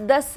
10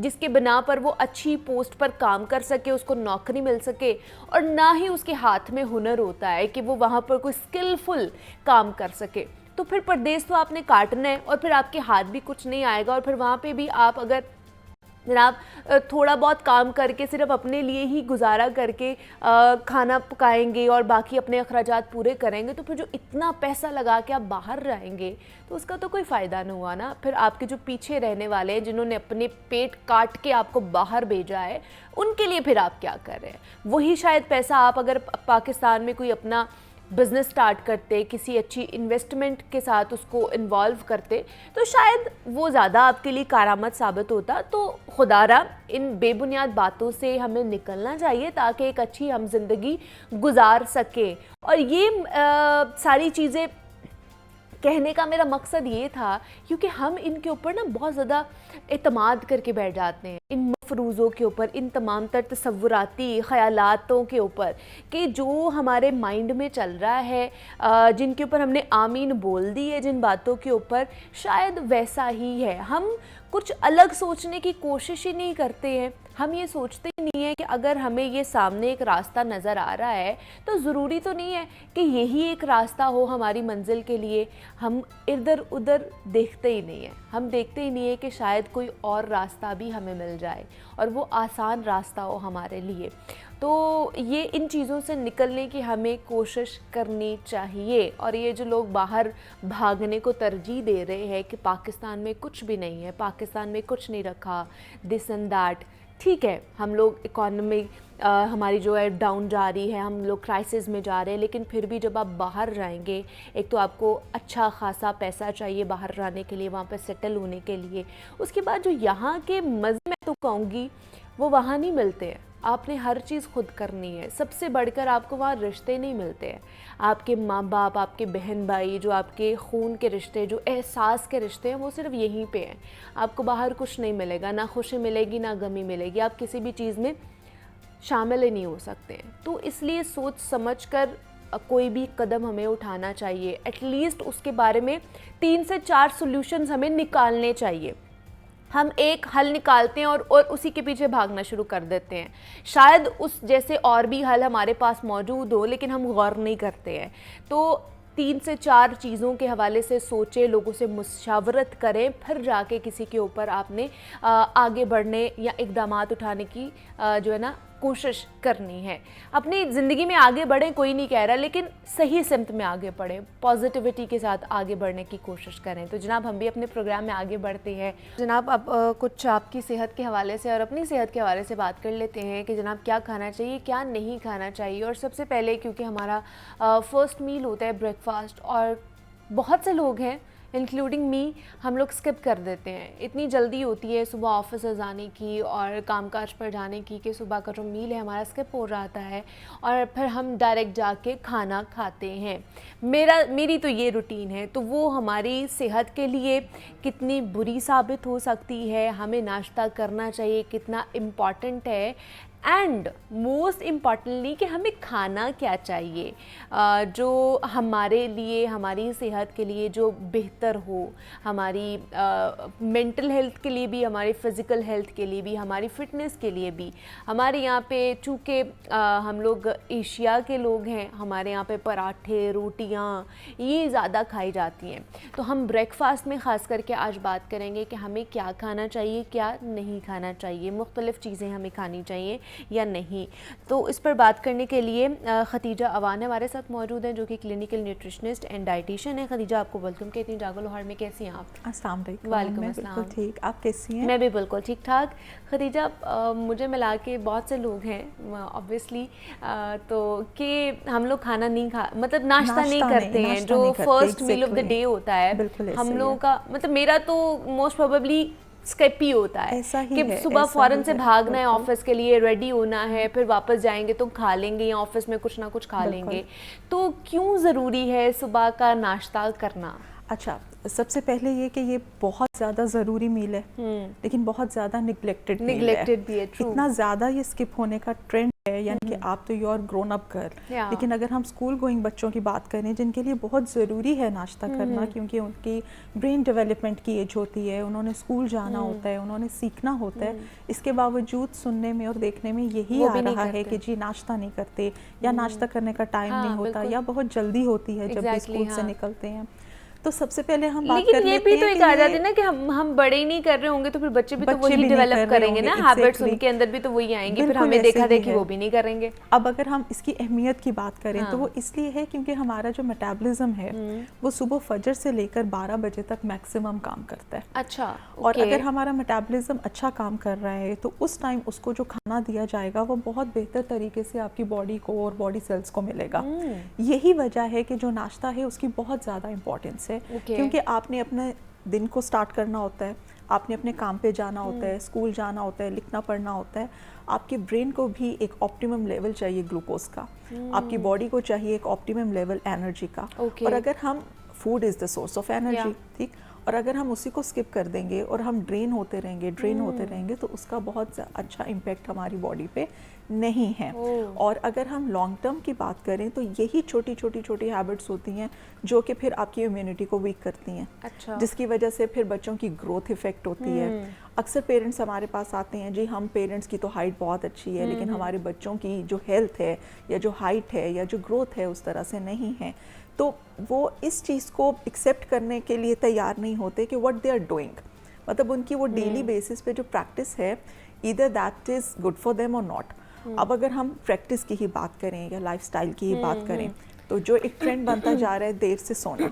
جس کے بنا پر وہ اچھی پوسٹ پر کام کر سکے, اس کو نوکری مل سکے, اور نہ ہی اس کے ہاتھ میں ہنر ہوتا ہے کہ وہ وہاں پر کوئی اسکلفل کام کر سکے, تو پھر پردیس تو آپ نے کاٹنا ہے اور پھر آپ کے ہاتھ بھی کچھ نہیں آئے گا. اور پھر وہاں پہ بھی آپ اگر جناب تھوڑا بہت کام کر کے صرف اپنے لیے ہی گزارا کر کے کھانا پکائیں گے اور باقی اپنے اخراجات پورے کریں گے, تو پھر جو اتنا پیسہ لگا کے آپ باہر جائیں گے تو اس کا تو کوئی فائدہ نہیں ہوا نا. پھر آپ کے جو پیچھے رہنے والے ہیں جنہوں نے اپنے پیٹ کاٹ کے آپ کو باہر بھیجا ہے, ان کے لیے پھر آپ کیا کر رہے ہیں؟ وہی شاید پیسہ آپ اگر پاکستان میں کوئی اپنا بزنس سٹارٹ کرتے, کسی اچھی انویسٹمنٹ کے ساتھ اس کو انوالو کرتے, تو شاید وہ زیادہ آپ کے لیے کارآمد ثابت ہوتا. تو خدا را ان بے بنیاد باتوں سے ہمیں نکلنا چاہیے تاکہ ایک اچھی ہم زندگی گزار سکیں. اور یہ ساری چیزیں کہنے کا میرا مقصد یہ تھا کیونکہ ہم ان کے اوپر نا بہت زیادہ اعتماد کر کے بیٹھ جاتے ہیں, ان مفروضوں کے اوپر, ان تمام تر تصوراتی خیالاتوں کے اوپر کہ جو ہمارے مائنڈ میں چل رہا ہے, جن کے اوپر ہم نے آمین بول دی ہے, جن باتوں کے اوپر شاید ویسا ہی ہے. ہم کچھ الگ سوچنے کی کوشش ہی نہیں کرتے ہیں. ہم یہ سوچتے ہی نہیں ہے کہ اگر ہمیں یہ سامنے ایک راستہ نظر آ رہا ہے تو ضروری تو نہیں ہے کہ یہی ایک راستہ ہو ہماری منزل کے لیے. ہم ادھر ادھر دیکھتے ہی نہیں ہیں, ہم دیکھتے ہی نہیں ہے کہ شاید کوئی اور راستہ بھی ہمیں مل جائے اور وہ آسان راستہ ہو ہمارے لیے. تو یہ ان چیزوں سے نکلنے کی ہمیں کوشش کرنی چاہیے. اور یہ جو لوگ باہر بھاگنے کو ترجیح دے رہے ہیں کہ پاکستان میں کچھ بھی نہیں ہے, پاکستان میں کچھ نہیں رکھا, دس اینڈ دیٹ, ٹھیک ہے ہم لوگ اکانومی ہماری جو ہے ڈاؤن جا رہی ہے, ہم لوگ کرائسس میں جا رہے ہیں, لیکن پھر بھی جب آپ باہر جائیں گے, ایک تو آپ کو اچھا خاصا پیسہ چاہیے باہر جانے کے لیے, وہاں پہ سیٹل ہونے کے لیے. اس کے بعد جو یہاں کے مزے میں تو کہوں گی وہ وہاں نہیں ملتے ہیں. آپ نے ہر چیز خود کرنی ہے. سب سے بڑھ کر آپ کو وہاں رشتے نہیں ملتے ہیں. آپ کے ماں باپ, آپ کے بہن بھائی, جو آپ کے خون کے رشتے, جو احساس کے رشتے ہیں, وہ صرف یہیں پہ ہیں. آپ کو باہر کچھ نہیں ملے گا, نہ خوشی ملے گی نہ غمی ملے گی, آپ کسی بھی چیز میں شامل ہی نہیں ہو سکتے ہیں. تو اس لیے سوچ سمجھ کر کوئی بھی قدم ہمیں اٹھانا چاہیے. ایٹ لیسٹ اس کے بارے میں 3 سے 4 سولوشنز ہمیں نکالنے چاہیے. ہم ایک حل نکالتے ہیں اور اسی کے پیچھے بھاگنا شروع کر دیتے ہیں. شاید اس جیسے اور بھی حل ہمارے پاس موجود ہو, لیکن ہم غور نہیں کرتے ہیں. تو 3 سے 4 چیزوں کے حوالے سے سوچیں, لوگوں سے مشاورت کریں, پھر جا کے کسی کے اوپر آپ نے آگے بڑھنے یا اقدامات اٹھانے کی جو ہے نا کوشش کرنی ہے. اپنی زندگی میں آگے بڑھیں, کوئی نہیں کہہ رہا, لیکن صحیح سمت میں آگے بڑھیں, پازیٹیوٹی کے ساتھ آگے بڑھنے کی کوشش کریں. تو جناب ہم بھی اپنے پروگرام میں آگے بڑھتے ہیں. جناب اب کچھ آپ کی صحت کے حوالے سے اور اپنی صحت کے حوالے سے بات کر لیتے ہیں کہ جناب کیا کھانا چاہیے, کیا نہیں کھانا چاہیے. اور سب سے پہلے کیونکہ ہمارا فرسٹ میل ہوتا ہے بریک فاسٹ, اور بہت سے لوگ ہیں انکلوڈنگ می, ہم لوگ اسکپ کر دیتے ہیں. اتنی جلدی ہوتی ہے صبح آفسز آنے کی اور کام کاج پر جانے کی کہ صبح کا جو میل ہے ہمارا اسکپ ہو جاتا ہے اور پھر ہم ڈائریکٹ جا کے کھانا کھاتے ہیں. میری تو یہ روٹین ہے. تو وہ ہماری صحت کے لیے کتنی بری ثابت ہو سکتی ہے, ہمیں ناشتہ کرنا چاہیے, کتنا امپورٹنٹ ہے, اینڈ موسٹ امپورٹنٹلی کہ ہمیں کھانا کیا چاہیے جو ہمارے لیے, ہماری صحت کے لیے جو بہتر ہو, ہماری مینٹل ہیلتھ کے لیے بھی, ہماری فزیکل ہیلتھ کے لیے بھی, ہماری فٹنس کے لیے بھی. ہمارے یہاں پہ چونکہ ہم لوگ ایشیا کے لوگ ہیں, ہمارے یہاں پہ پراٹھے, روٹیاں یہ زیادہ کھائی جاتی ہیں. تو ہم بریک فاسٹ میں خاص کر کے آج بات کریں گے کہ ہمیں کیا کھانا چاہیے, کیا نہیں کھانا چاہیے, مختلف چیزیں ہمیں کھانی چاہیے یا نہیں. تو اس پر بات کرنے کے لیے ختیجہ اوان ہمارے ساتھ موجود ہیں, جو کہ کلینیکل نیوٹریشنسٹ اینڈ ڈائٹیشین ہے. ختیجہ آپ کو ویلکم کہتی ہوں جاگو لاہور میں. کیسی ہیں آپ؟ السلام علیکم. وعلیکم السلام. بالکل ٹھیک, آپ کیسی ہیں؟ میں بھی بالکل ٹھیک ٹھاک. ختیجہ مجھے ملا کے بہت سے لوگ ہیں آبویسلی تو کہ ہم لوگ کھانا نہیں مطلب ناشتہ نہیں کرتے ہیں, جو first meal of the day ہوتا ہے ہم لوگوں کا. مطلب میرا تو موسٹ پروبیبلی اسکپ ہی ہوتا ہے کہ صبح فوراً سے بھاگنا ہے آفس کے لیے, ریڈی ہونا ہے, پھر واپس جائیں گے تو کھا لیں گے یا آفس میں کچھ نہ کچھ کھا لیں گے. تو کیوں ضروری ہے صبح کا ناشتہ کرنا؟ اچھا, سب سے پہلے یہ کہ یہ بہت زیادہ ضروری میل ہے, لیکن بہت زیادہ نگلیکٹڈ بھی ہے. اتنا زیادہ یہ اسکپ ہونے کا ٹرینڈ ہے یعنی کہ آپ تو you are grown up girl, Yeah. لیکن اگر ہم اسکول گوئنگ بچوں کی بات کریں جن کے لیے بہت ضروری ہے ناشتہ کرنا, کیونکہ ان کی برین ڈیولپمنٹ کی ایج ہوتی ہے, انہوں نے اسکول جانا ہوتا ہے, انہوں نے سیکھنا ہوتا ہے, اس کے باوجود سننے میں اور دیکھنے میں یہی آ رہا ہے کہ جی ناشتہ نہیں کرتے, یا ناشتہ کرنے کا ٹائم نہیں ہوتا, یا بہت جلدی ہوتی ہے جب بھی اسکول سے نکلتے ہیں. تو سب سے پہلے ہم بات کر لیتے ہیں, لیکن یہ بھی تو ایک آ جاتی ہے نا کہ ہم بڑے ہی نہیں کر رہے ہوں گے تو پھر بچے بھی تو وہی ڈیولپ کریں گے نا, ہیبٹس ان کے اندر بھی تو وہی آئیں گے, پھر ہمیں دیکھا دیکھی وہ بھی نہیں کریں گے. اب اگر ہم اس کی اہمیت کی بات کریں تو وہ اس لیے ہے کیونکہ ہمارا جو میٹابلزم ہے وہ صبح فجر سے لے کر 12 بجے تک میکسیمم کام کرتا ہے. اچھا, اور اگر ہمارا میٹابلزم اچھا کام کر رہا ہے تو اس ٹائم اس کو جو کھانا دیا جائے گا وہ بہت بہتر طریقے سے آپ کی باڈی کو اور باڈی سیلز کو ملے گا. یہی وجہ ہے کہ جو ناشتہ ہے اس کی بہت زیادہ امپورٹنس ہے, کیونکہ آپ نے اپنے دن کو سٹارٹ کرنا ہوتا ہے, آپ نے اپنے کام پہ جانا ہوتا ہے, اسکول جانا ہوتا ہے, لکھنا پڑھنا ہوتا ہے. آپ کے برین کو بھی ایک آپٹیمم لیول چاہیے گلوکوز کا, آپ کی باڈی کو چاہیے ایک آپٹیمم لیول انرجی کا. اور اگر ہم food is the source of energy, ٹھیک, اور اگر ہم اسی کو اسکپ کر دیں گے اور ہم ڈرین ہوتے رہیں گے تو اس کا بہت اچھا امپیکٹ ہماری باڈی پہ نہیں ہے. اور اگر ہم لانگ ٹرم کی بات کریں تو یہی چھوٹی ہیبٹس ہوتی ہیں جو کہ پھر آپ کی امیونٹی کو ویک کرتی ہیں, جس کی وجہ سے پھر بچوں کی گروتھ افیکٹ ہوتی ہے. اکثر پیرنٹس ہمارے پاس آتے ہیں, جی ہم پیرنٹس کی تو ہائٹ بہت اچھی ہے لیکن ہمارے بچوں کی جو ہیلتھ ہے یا جو ہائٹ ہے یا جو گروتھ ہے اس طرح سے نہیں ہے. تو وہ اس چیز کو ایکسیپٹ کرنے کے لیے تیار نہیں ہوتے کہ واٹ دے آر ڈوئنگ, مطلب ان کی وہ ڈیلی بیسس پہ جو پریکٹس ہے either that is good for them اور ناٹ. اب اگر ہم پریکٹس کی ہی بات کریں یا لائف سٹائل کی ہی بات کریں تو جو ایک ٹرینڈ بنتا جا رہا ہے دیر سے سونا,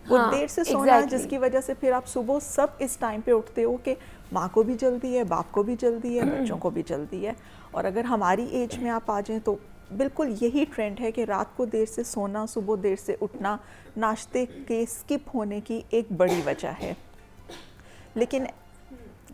وہ دیر سے سونا جس کی وجہ سے پھر آپ صبح سب اس ٹائم پہ اٹھتے ہو کہ ماں کو بھی جلدی ہے, باپ کو بھی جلدی ہے, بچوں کو بھی جلدی ہے. اور اگر ہماری ایج میں آپ آ جائیں تو بالکل یہی ٹرینڈ ہے کہ رات کو دیر سے سونا, صبح دیر سے اٹھنا ناشتے کے اسکپ ہونے کی ایک بڑی وجہ ہے. لیکن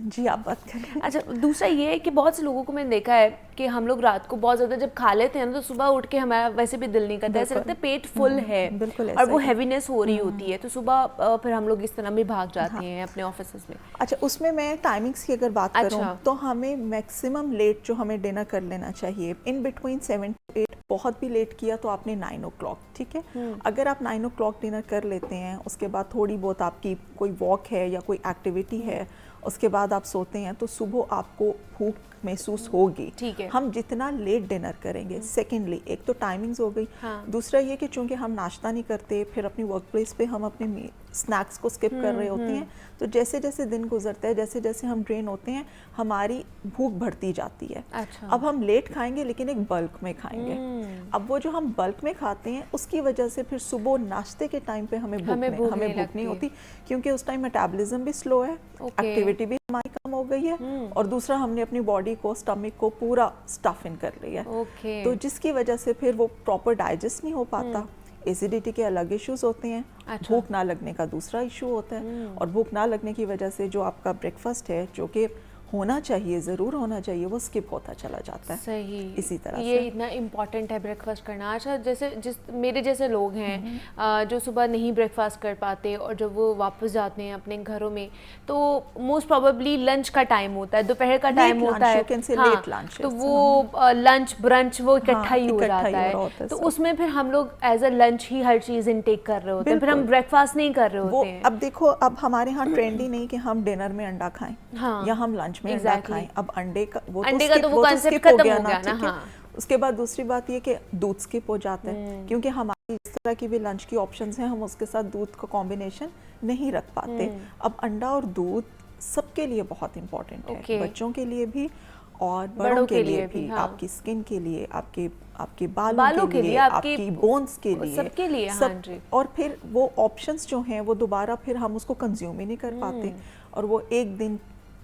جی آپ بات کریں. اچھا, دوسرا یہ ہے کہ بہت سے لوگوں کو میں نے دیکھا ہے کہ ہم لوگ رات کو بہت زیادہ جب کھا لیتے ہیں نا تو صبح اٹھ کے ہمارا ویسے بھی دل نہیں کرتا, ایسا لگتا ہے پیٹ فل ہے اور وہ ہیوینس ہو رہی ہوتی ہے, تو صبح پھر ہم لوگ اس طرح بھی بھاگ جاتے ہیں اپنے آفیسز میں. اچھا, اس میں ٹائمنگس کی اگر بات کروں تو ہمیں میکسیمم لیٹ جو ہمیں ڈنر کر لینا چاہیے ان بٹوین 7 to 8, بہت بھی لیٹ کیا تو آپ نے 9 o'clock, ٹھیک ہے. اگر آپ 9 o'clock ڈنر کر لیتے ہیں, اس کے بعد تھوڑی بہت آپ کی کوئی واک ہے یا کوئی ایکٹیویٹی ہے, اس کے بعد آپ سوتے ہیں تو صبح آپ کو بھوک محسوس ہوگی. ہم جتنا لیٹ ڈنر کریں گے, سیکنڈلی ایک تو ٹائمنگز ہو گئی, دوسرا یہ کہ چونکہ ہم ناشتہ نہیں کرتے, پھر اپنی ورک پلیس پہ ہم اپنے اسنیکس کو اسکپ کر رہے ہوتے ہیں, تو جیسے جیسے دن گزرتا ہے, جیسے جیسے ہم ڈرین ہوتے ہیں, ہماری بھوک بڑھتی جاتی ہے. اب ہم لیٹ کھائیں گے لیکن ایک بلک میں کھائیں گے. اب وہ جو ہم بلک میں کھاتے ہیں اس کی وجہ سے پھر صبح ناشتے کے ٹائم پہ ہمیں بھوک نہیں ہوتی, کیونکہ اس ٹائم میٹابلزم بھی سلو ہے, ایکٹیویٹی بھی ہماری کم ہو گئی ہے, اور دوسرا ہم نے اپنی باڈی کو, اسٹمک کو پورا اسٹف ان کر لیا ہے, تو جس کی وجہ سے پھر وہ پراپر ڈائجسٹ نہیں ہو پاتا. ایسیڈیٹی کے الگ ایشوز ہوتے ہیں, بھوک نہ لگنے کا دوسرا ایشو ہوتا ہے, اور بھوک نہ لگنے کی وجہ سے جو آپ کا بریک فاسٹ ہے جو کہ ہونا چاہیے, ضرور ہونا چاہیے, وہ اسکپ ہوتا چلا جاتا ہے. صحیح, اسی طرح یہ اتنا امپورٹنٹ ہے بریک فاسٹ کرنا. اچھا, جیسے میرے جیسے لوگ ہیں جو صبح نہیں بریک فاسٹ کر پاتے اور جب وہ واپس جاتے ہیں اپنے گھروں میں تو موسٹ پروبیبلی لنچ کا ٹائم ہوتا ہے, دوپہر کا ٹائم ہوتا ہے, تو وہ لنچ برنچ وہ اکٹھا ہی ہو جاتا ہے, تو اس میں پھر ہم لوگ ایز اے لنچ ہی ہر چیز انٹیک کر رہے ہوتے ہیں, پھر ہم بریک فاسٹ نہیں کر رہے ہوتے ہیں. اب دیکھو, اب ہمارے ہاں ٹرینڈ ہی نہیں کہ ہم ڈنر میں انڈا کھائیں یا ہم لنچ میں انڈا کھائیں. اب انڈے کا وہ کنسیپٹ ختم ہو گیا نا. اس کے بعد دوسری بات یہ کہ دودھ اسکپ ہو جاتا ہے, کیونکہ ہماری اس طرح کی بھی لنچ کی آپشنز ہیں, ہم اس کے ساتھ دودھ کا کمبینیشن نہیں رکھ پاتے. اب انڈا اور دودھ سب کے لیے بہت امپورٹنٹ ہے, بچوں کے لیے بھی اور بڑوں کے لیے بھی, آپ کی اسکن کے لیے, آپ کے بالوں کے لیے, آپ کی بونز کے لیے, سب کے لیے. اور پھر وہ آپشنز جو ہیں وہ دوبارہ پھر ہم اس کو کنزیوم ہی نہیں کر پاتے, اور وہ ایک دن,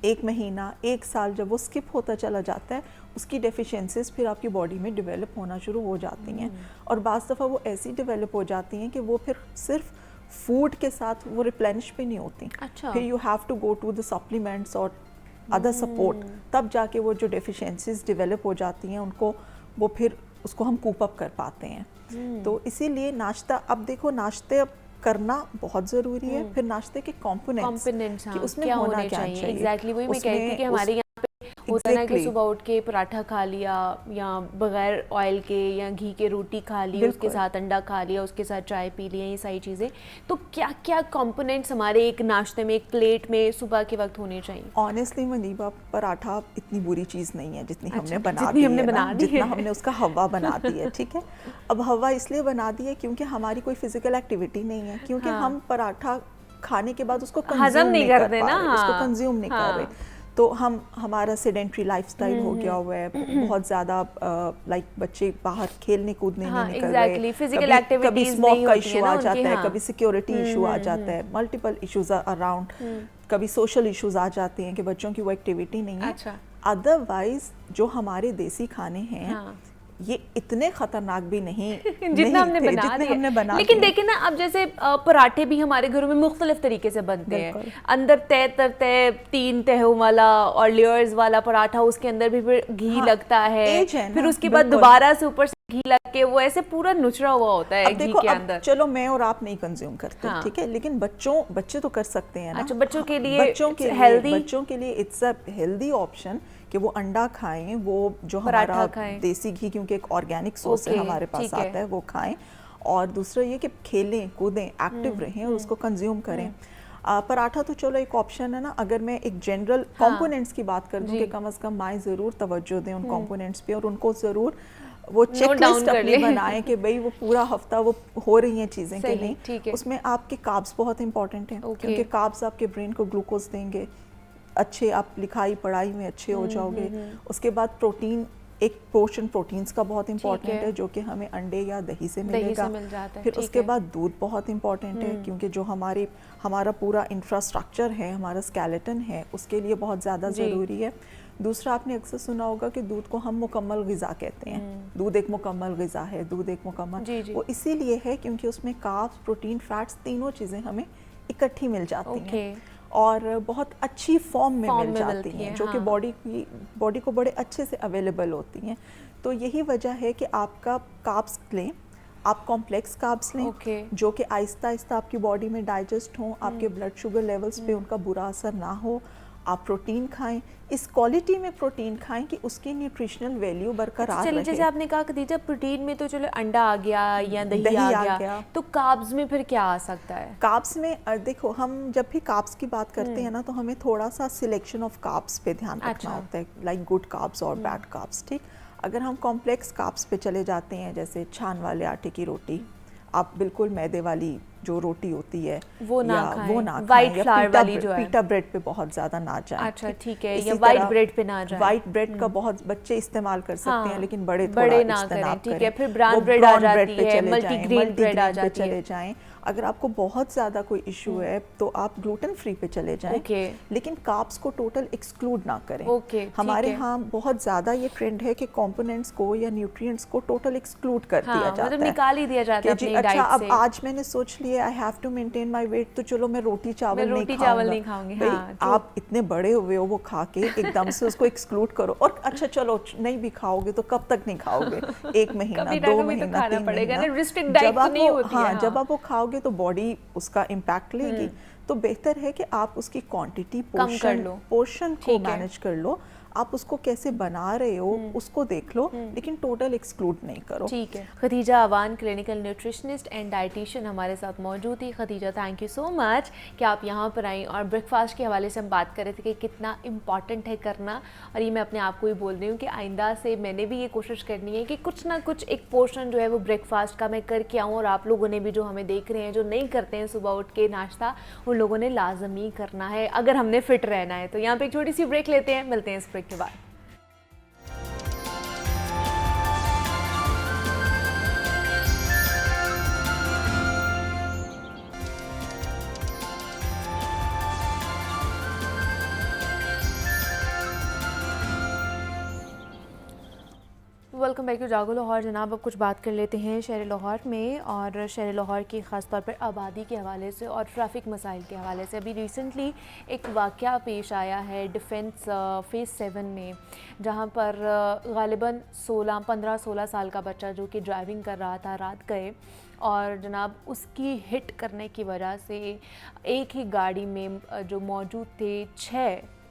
ایک مہینہ, ایک سال جب وہ اسکپ ہوتا چلا جاتا ہے, اس کی ڈیفیشنسیز پھر آپ کی باڈی میں ڈیولپ ہونا شروع ہو جاتی ہیں, اور بعض دفعہ وہ ایسی ڈیولپ ہو جاتی ہیں کہ وہ پھر صرف فوڈ کے ساتھ وہ ریپلینش بھی نہیں ہوتی. پھر you have to go to the supplements اور ادر سپورٹ, تب جا کے وہ جو ڈیفیشنسیز ڈیولپ ہو جاتی ہیں ان کو وہ پھر اس کو ہم کوپ اپ کر پاتے ہیں. تو اسی لیے ناشتہ, اب دیکھو ناشتے اب کرنا بہت ضروری ہے, پھر ناشتے کے کمپوننٹس کہ اس میں ہونا کیا چاہیے. ایگزیکٹلی وہی میں کہہ رہی تھی کہ ہمارے یہاں پہ ہوتا ہے نا کہ صبح اٹھ کے پراٹھا کھا لیا یا بغیر آئل کے یا گھی کے روٹی کھا لی, اس کے ساتھ انڈا کھا لیا, اس کے ساتھ چائے پی لیا, یہ ساری چیزیں. تو کیا کیا کمپوننٹس ہمارے ایک ناشتے میں, ایک پلیٹ میں صبح کے وقت ہونے چاہیے؟ آنیسٹلی منیبا, پراٹھا اتنی بری چیز نہیں ہے جتنی ہم نے بنا دی ہے, جتنا ہم نے اس کا ہوا بنا دی ہے, ٹھیک ہے. اب ہوا اس لیے بنا دی ہے کیونکہ ہماری کوئی فزیکل ایکٹیویٹی نہیں ہے, کیونکہ ہم پراٹھا کھانے کے بعد اس کو کنزیوم نہیں کر پا رہے, اس کو کنزیوم نہیں کر رہے. تو ہمارا سیڈنٹری لائف سٹائل ہو گیا ہوا ہے, بہت زیادہ لائک بچے باہر کھیلنے کودنے نہیں نکل رہے, کبھی اسموک کا ایشو آ جاتا ہے, کبھی سیکیورٹی ایشو آ جاتا ہے, ملٹیپل ایشوز اراؤنڈ, کبھی سوشل ایشوز آ جاتے ہیں کہ بچوں کی وہ ایکٹیویٹی نہیں ہے. ادروائز جو ہمارے دیسی کھانے ہیں یہ اتنے خطرناک بھی نہیں جتنا ہم نے بنا. لیکن دیکھیں نا, اب جیسے پراٹھے بھی ہمارے گھروں میں مختلف طریقے سے بنتے ہیں, اندر تہ 3 تہوں والا اور لیئرز والا پراٹھا, اس کے اندر بھی پھر گھی لگتا ہے, پھر اس کے بعد دوبارہ سے اوپر سے گھی لگ کے وہ ایسے پورا نچڑا ہوا ہوتا ہے گھی کے اندر. چلو میں اور آپ نہیں کنزیوم کرتے, ٹھیک ہے, لیکن بچے تو کر سکتے ہیں نا. اچھا, بچوں کے لیے اٹس اے ہیلدی آپشن کہ وہ انڈا کھائیں, وہ جو ہمارا دیسی گھی کیونکہ ایک آرگینک سورس ہے ہمارے پاس آتا ہے, وہ کھائیں. اور دوسرا یہ کہ کھیلیں کودیں, ایکٹیو رہیں اور اس کو کنزیوم کریں. پراٹھا تو چلو ایک آپشن ہے نا. اگر میں ایک جنرل کمپوننٹس کی بات کر دوں کہ کم از کم مائیں ضرور توجہ دیں ان کمپوننٹس پہ, اور ان کو ضرور وہ چیک لسٹ اپنی بنائیں کہ بھئی وہ پورا ہفتہ وہ ہو رہی ہیں چیزیں کہ نہیں. اس میں آپ کے کاربس بہت امپورٹنٹ ہیں, کیونکہ کاربس آپ کے برین کو گلوکوز دیں گے, اچھے آپ لکھائی پڑھائی میں اچھے ہو جاؤ گے. اس کے بعد پروٹین, ایک پورشن پروٹینز کا بہت امپورٹنٹ ہے جو کہ ہمیں انڈے یا دہی سے ملے گا. پھر اس کے بعد دودھ بہت امپورٹنٹ ہے, کیونکہ جو ہمارا پورا انفراسٹرکچر ہے, ہمارا اسکیلیٹن ہے, اس کے لیے بہت زیادہ ضروری ہے. دوسرا آپ نے اکثر سنا ہوگا کہ دودھ کو ہم مکمل غذا کہتے ہیں. دودھ ایک مکمل غذا ہے, دودھ ایک مکمل, وہ اسی لیے ہے کیونکہ اس میں کاربس, پروٹین, فیٹس, تینوں چیزیں ہمیں اکٹھی مل جاتی ہیں اور بہت اچھی فارم میں مل جاتی ہیں, جو کہ باڈی کو بڑے اچھے سے اویلیبل ہوتی ہیں. تو یہی وجہ ہے کہ آپ کا کاربس لیں, آپ کمپلیکس کاربس لیں جو کہ آہستہ آہستہ آپ کی باڈی میں ڈائجسٹ ہوں, آپ کے بلڈ شوگر لیولز پہ ان کا برا اثر نہ ہو. آپ پروٹین کھائیں, اس کوالٹی میں پروٹین کھائیں کہ اس کی نیوٹریشنل ویلیو برقرار رہے. جیسے آپ نے کہا خدیجہ, پروٹین میں تو چلو انڈا آ گیا یا دہی آ گیا, تو کاربز میں پھر کیا آ سکتا ہے؟ کاربس میں دیکھو, ہم جب بھی کاربس کی بات کرتے ہیں نا تو ہمیں تھوڑا سا سلیکشن آف کاربس پہ دھیان رکھنا ہوتا ہے, لائک گڈ کاربس اور بیڈ کاربس, ٹھیک. اگر ہم کمپلیکس کاربس پہ چلے جاتے ہیں, جیسے چھان والے آٹے کی روٹی, آپ بالکل میدے والی جو روٹی ہوتی ہے وہ نہ کھائیں, یا پیٹا بریڈ پہ بہت زیادہ نہ جائیں. اچھا ٹھیک ہے, یا وائٹ بریڈ پہ نہ جائیں. وائٹ بریڈ کا بہت بچے استعمال کر سکتے ہیں, لیکن بڑے تھوڑا اجتناب کریں. ٹھیک ہے, پھر براؤن بریڈ آ جاتی ہے, ملٹی گرین بریڈ آ جاتی ہے. چلے جائیں. اگر آپ کو بہت زیادہ کوئی ایشو ہے تو آپ گلوٹن فری پہ چلے جائیں, لیکن کاربس کو ٹوٹل ایکسکلوڈ نہ کریں. ہمارے ہاں بہت زیادہ یہ ٹرینڈ ہے کہ کمپوننٹس کو یا نیوٹرینٹس کو ٹوٹل ایکسکلوڈ کر دیا جاتا ہے, نکال ہی دیا جاتا ہے اپنی ڈائٹ سے. اچھا, اب آج میں نے سوچ لیا I have to maintain my weight, تو چلو میں روٹی چاول نہیں کھاؤں گی. آپ اتنے بڑے ہوئے ہو, وہ کھا کے ایک دم سے اس کو ایکسکلوڈ کرو, اور اچھا چلو نہیں بھی کھاؤ گے تو کب تک نہیں کھاؤ گے, 1 مہینہ 2 مہینہ 3 مہینہ, جب آپ وہ کھاؤ گے تو باڈی اس کا امپیکٹ لے گی. تو بہتر ہے کہ آپ اس کی کوانٹٹی, پورشن کو مینیج کر لو. آپ اس کو کیسے بنا رہے ہو اس کو دیکھ لو, لیکن ٹوٹل ایکسکلوڈ نہیں کرو. ٹھیک ہے. Khadija Awan, clinical nutritionist and dietitian ہمارے ساتھ موجود تھی. خدیجہ, تھینک یو سو مچ کہ آپ یہاں پر آئیں, اور بریک فاسٹ کے حوالے سے ہم بات کر رہے تھے کہ کتنا امپورٹنٹ ہے کرنا, اور یہ میں اپنے آپ کو ہی بول رہی ہوں کہ آئندہ سے میں نے بھی یہ کوشش کرنی ہے کہ کچھ نہ کچھ ایک پورشن جو ہے وہ بریک فاسٹ کا میں کر کے آؤں, اور آپ لوگوں نے بھی جو ہمیں دیکھ رہے ہیں جو نہیں کرتے ہیں صبح اٹھ کے ناشتہ, ان لوگوں نے لازمی کرنا ہے اگر ہم نے فٹ رہنا ہے. تو یہاں پہ ایک چھوٹی سی بریک لیتے ہیں, ملتے ہیں اس بریک کے بعد. Welcome back to Jago Lahore. جناب, اب کچھ بات کر لیتے ہیں شہر لاہور میں, اور شہر لاہور کی خاص طور پر آبادی کے حوالے سے اور ٹریفک مسائل کے حوالے سے. ابھی ریسنٹلی ایک واقعہ پیش آیا ہے ڈیفنس فیز 7 میں, جہاں پر غالباً 15-16 سال کا بچہ جو کہ ڈرائیونگ کر رہا تھا رات گئے, اور جناب اس کی ہٹ کرنے کی وجہ سے ایک ہی گاڑی میں جو موجود تھے 6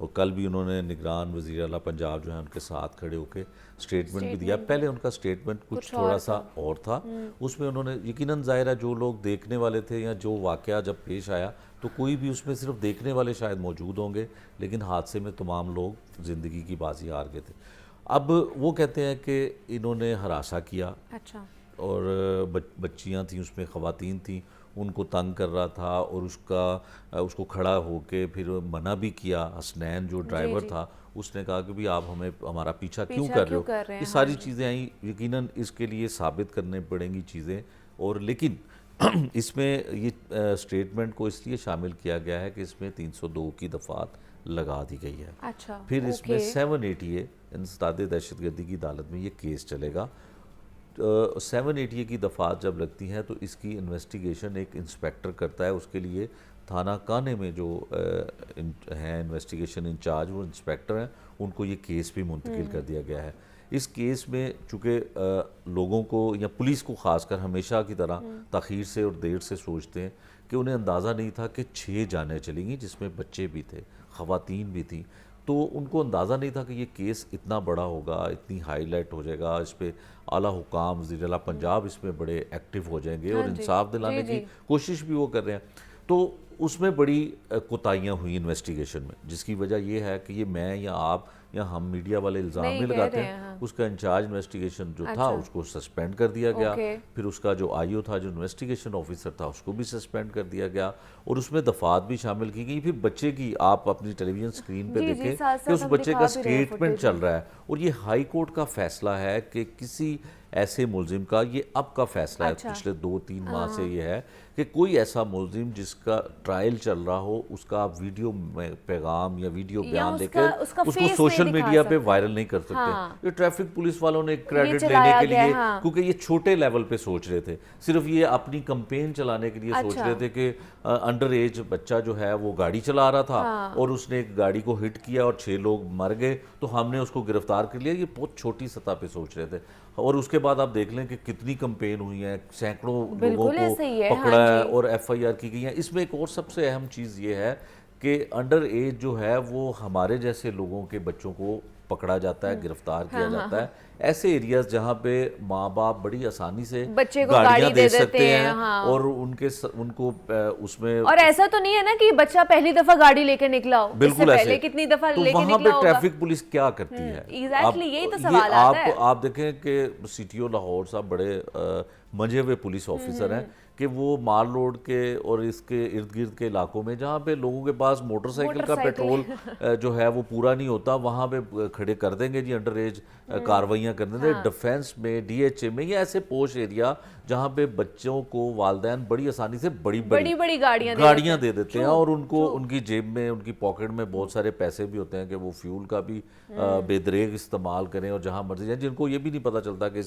اور کل بھی انہوں نے نگران وزیر اعلیٰ پنجاب جو ہیں ان کے ساتھ کھڑے ہو کے اسٹیٹمنٹ بھی دیا. پہلے ان کا اسٹیٹمنٹ کچھ تھوڑا سا اور تھا, اس میں انہوں نے یقیناً ظاہر ہے جو لوگ دیکھنے والے تھے یا جو واقعہ جب پیش آیا تو کوئی بھی اس میں صرف دیکھنے والے شاید موجود ہوں گے, لیکن حادثے میں تمام لوگ زندگی کی بازی ہار گئے تھے. اب وہ کہتے ہیں کہ انہوں نے ہراساں کیا اچھا, اور بچیاں تھیں اس میں, خواتین تھیں, ان کو تنگ کر رہا تھا اور اس کو کھڑا ہو کے پھر منع بھی کیا. حسنین جو ڈرائیور تھا اس نے کہا کہ بھی آپ ہمارا پیچھا کیوں کر رہے ہو. یہ ساری چیزیں آئیں, یقیناً اس کے لیے ثابت کرنے پڑیں گی چیزیں. اور لیکن اس میں یہ اسٹیٹمنٹ کو اس لیے شامل کیا گیا ہے کہ اس میں 302 کی دفعات لگا دی گئی ہے. اچھا, پھر اس میں 780 انسداد دہشت گردی کی عدالت میں یہ کیس چلے گا. 780 کی دفعات جب لگتی ہیں تو اس کی انویسٹیگیشن ایک انسپیکٹر کرتا ہے. اس کے لیے تھانہ کانے میں جو ہیں انویسٹیگیشن انچارج, وہ انسپیکٹر ہیں, ان کو یہ کیس بھی منتقل کر دیا گیا ہے. اس کیس میں چونکہ لوگوں کو یا پولیس کو خاص کر ہمیشہ کی طرح تاخیر سے اور دیر سے سوچتے ہیں کہ انہیں اندازہ نہیں تھا کہ 6 جانیں چلیں گی, جس میں بچے بھی تھے, خواتین بھی تھیں. تو ان کو اندازہ نہیں تھا کہ یہ کیس اتنا بڑا ہوگا, اتنی ہائی لائٹ ہو جائے گا, اس پہ اعلیٰ حکام وزیر اعلیٰ پنجاب اس میں بڑے ایکٹیو ہو جائیں گے اور انصاف دلانے کی کوشش بھی وہ کر رہے ہیں. تو اس میں بڑی کوتاہیاں ہوئی انویسٹیگیشن میں, جس کی وجہ یہ ہے کہ یہ میں یا آپ یا ہم میڈیا والے الزام نہیں لگاتے ہیں. اس کا انچارج انویسٹیگیشن جو تھا اس کو سسپینڈ کر دیا گیا. پھر اس کا جو آئی او تھا, جو انویسٹیگیشن آفیسر تھا, اس کو بھی سسپینڈ کر دیا گیا. اور اس میں دفعات بھی شامل کی گئی. پھر بچے کی آپ اپنی ٹیلی ویژن اسکرین پہ دیکھیں کہ اس بچے کا اسٹیٹمنٹ چل رہا ہے. اور یہ ہائی کورٹ کا فیصلہ ہے کہ کسی ایسے ملزم کا, یہ اب کا فیصلہ ہے, پچھلے 2-3 ماہ سے یہ ہے کہ کوئی ایسا ملزم جس کا ٹرائل چل رہا ہو, اس کا آپ ویڈیو پیغام یا ویڈیو بیان لے کر اس کو سوشل میڈیا پہ وائرل نہیں کر سکتے. یہ ٹریفک پولیس والوں نے کریڈٹ لینے کے لیے, کیونکہ یہ چھوٹے لیول پہ سوچ رہے تھے, صرف یہ اپنی کمپین چلانے کے لیے سوچ رہے تھے کہ انڈر ایج بچہ جو ہے وہ گاڑی چلا رہا تھا اور اس نے ایک گاڑی کو ہٹ کیا اور 6 لوگ مر گئے تو ہم نے اس کو گرفتار کر لیا. یہ بہت چھوٹی سطح پہ سوچ رہے تھے. اور اس کے بعد آپ دیکھ لیں کہ کتنی کمپین ہوئی ہیں, سینکڑوں لوگوں کو پکڑا ہے اور ایف آئی آر کی گئی ہیں. اس میں ایک اور سب سے اہم چیز یہ ہے کہ انڈر ایج جو ہے وہ ہمارے جیسے لوگوں کے بچوں کو پکڑا جاتا ہے, گرفتار کیا جاتا ہے. ایسے ایریاز جہاں پہ ماں باپ بڑی آسانی سے گاڑیاں دے سکتے ہیں اور ان کو اس میں, اور ایسا تو نہیں ہے نا کہ بچہ پہلی دفعہ گاڑی لے کے نکلا ہو, بالکل ایسے کتنی دفعہ لے کے وہاں نکلا پہ ہوگا. ٹریفک پولیس کیا کرتی ہے, ایگزیکٹلی یہی تو سوال آتا ہے. آپ دیکھیں کہ سی ٹی او لاہور صاحب بڑے منجے ہوئے پولیس آفیسر ہیں کہ وہ مال روڈ کے اور اس کے ارد گرد کے علاقوں میں جہاں پہ لوگوں کے پاس موٹر سائیکل کا پیٹرول جو ہے وہ پورا نہیں ہوتا, وہاں پہ کھڑے کر دیں گے جی انڈر ایج کارروائیاں کر دیں گے. ڈیفینس میں, ڈی ایچ اے میں, یہ ایسے پوش ایریا جہاں پہ بچوں کو والدین بڑی آسانی سے بڑی گاڑیاں دے دیتے ہیں اور ان کو ان کی جیب میں, ان کی پاکٹ میں بہت سارے پیسے بھی ہوتے ہیں کہ وہ فیول کا بھی بے دریغ استعمال کریں اور جہاں مرضی جائیں, جن کو یہ بھی نہیں پتہ چلتا کہ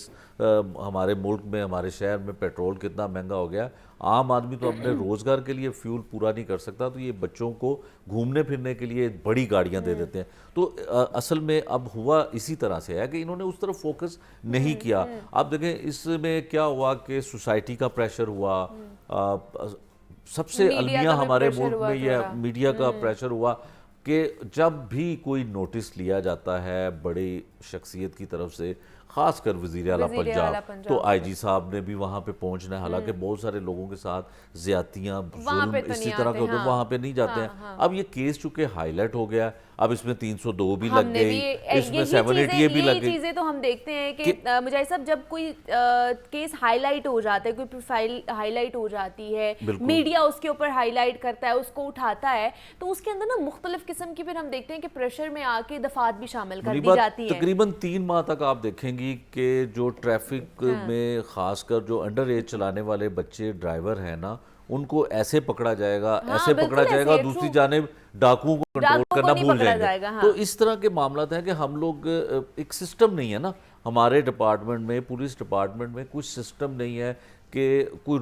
ہمارے ملک میں, ہمارے شہر میں پیٹرول کتنا مہنگا ہو گیا. عام آدمی تو اپنے روزگار کے لیے فیول پورا نہیں کر سکتا, تو یہ بچوں کو گھومنے پھرنے کے لیے بڑی گاڑیاں دے دیتے ہیں. تو اصل میں اب ہوا اسی طرح سے ہے کہ انہوں نے اس طرف فوکس نہیں کیا. آپ دیکھیں اس میں کیا ہوا کہ سوسائٹی کا پریشر ہوا, سب سے المیہ ہمارے ملک میں یہ میڈیا کا پریشر ہوا کہ جب بھی کوئی نوٹس لیا جاتا ہے بڑی شخصیت کی طرف سے, خاص کر وزیر اعلیٰ پنجاب, تو آئی جی صاحب نے بھی وہاں پہ پہنچنا ہے. حالانکہ بہت سارے لوگوں کے ساتھ زیادتیاں, ظلم اسی طرح کے ہوتے ہیں, وہاں پہ نہیں جاتے ہیں. اب یہ کیس چونکہ ہائی لائٹ ہو گیا, اب اس میں 302 بھی لگ گئی, اس میں 780 بھی لگ گئی. چیزیں تو ہم دیکھتے ہیں کہ مجاہد صاحب جب کوئی کیس ہائی لائٹ ہو جاتا ہے, کوئی پروفائل ہائی لائٹ ہو جاتی ہے, میڈیا اس کے اوپر ہائی لائٹ کرتا ہے, اس کو اٹھاتا ہے, تو اس کے اندر نا مختلف قسم کی پھر ہم دیکھتے ہیں کہ پریشر میں آ کے دفعات بھی شامل کر دی جاتی ہیں. تقریباً 3 ماہ تک آپ دیکھیں گی کہ جو ٹریفک میں خاص کر جو انڈر ایج چلانے والے بچے ڈرائیور ہیں نا, ان کو ایسے پکڑا جائے گا, ایسے پکڑا جائے گا, دوسری جانب ڈاکوؤں کو کنٹرول کرنا بھول جائیں گے. تو اس طرح کے معاملات ہیں کہ ہم لوگ, ایک سسٹم نہیں ہے نا ہمارے ڈپارٹمنٹ میں, پولیس ڈپارٹمنٹ میں کوئی سسٹم نہیں ہے کہ کوئی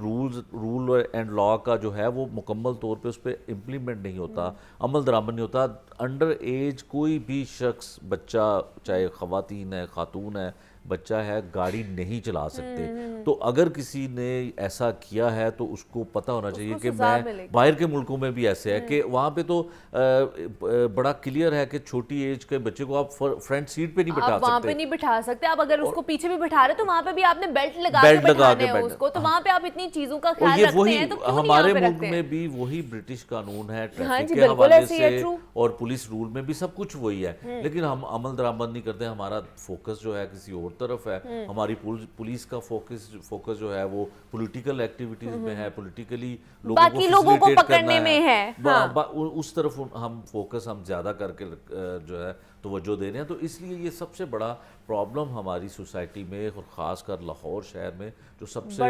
رول اینڈ لا کا جو ہے وہ مکمل طور پہ اس پہ امپلیمنٹ نہیں ہوتا, عمل درآمد نہیں ہوتا. انڈر ایج کوئی بھی شخص, بچہ, چاہے خواتین ہے, خاتون ہے, بچہ ہے گاڑی نہیں چلا سکتے، تو اگر کسی نے ایسا کیا ہے تو اس کو پتہ ہونا چاہیے کہ میں باہر کے ملکوں میں بھی ایسے ہے کہ وہاں پہ تو بڑا کلیئر ہے کہ چھوٹی ایج کے بچے کو آپ فرنٹ سیٹ پہ نہیں بٹھا سکتے، وہاں پہ نہیں بٹھا سکتے آپ، اگر اس کو پیچھے بھی بٹھا رہے تو وہاں پہ بھی آپ نے بیلٹ لگا کے بٹھانا ہے اس کو، تو وہاں پہ آپ اتنی چیزوں کا خیال رکھتے ہیں تو کیوں نہیں ہمارے یہاں پہ ملک رکھتے ہیں؟ میں بھی وہی برٹش قانون ہے ٹریفک کے حوالے سے اور پولیس رول میں بھی سب کچھ وہی ہے، لیکن ہم عمل درآمد نہیں کرتے، ہمارا فوکس جو ہے کسی اور طرف ہے، ہماری پولیس کا فوکس جو ہے وہ پولیٹیکل ایکٹیویٹیز میں ہے، پولیٹیکلی لوگوں کو پکڑنے میں ہے، اس طرف ہم فوکس ہم زیادہ کر کے جو ہے توجہ دے رہے ہیں، تو اس لیے یہ سب سے بڑا پرابلم ہماری سوسائٹی میں اور خاص کر لاہور شہر میں جو سب سے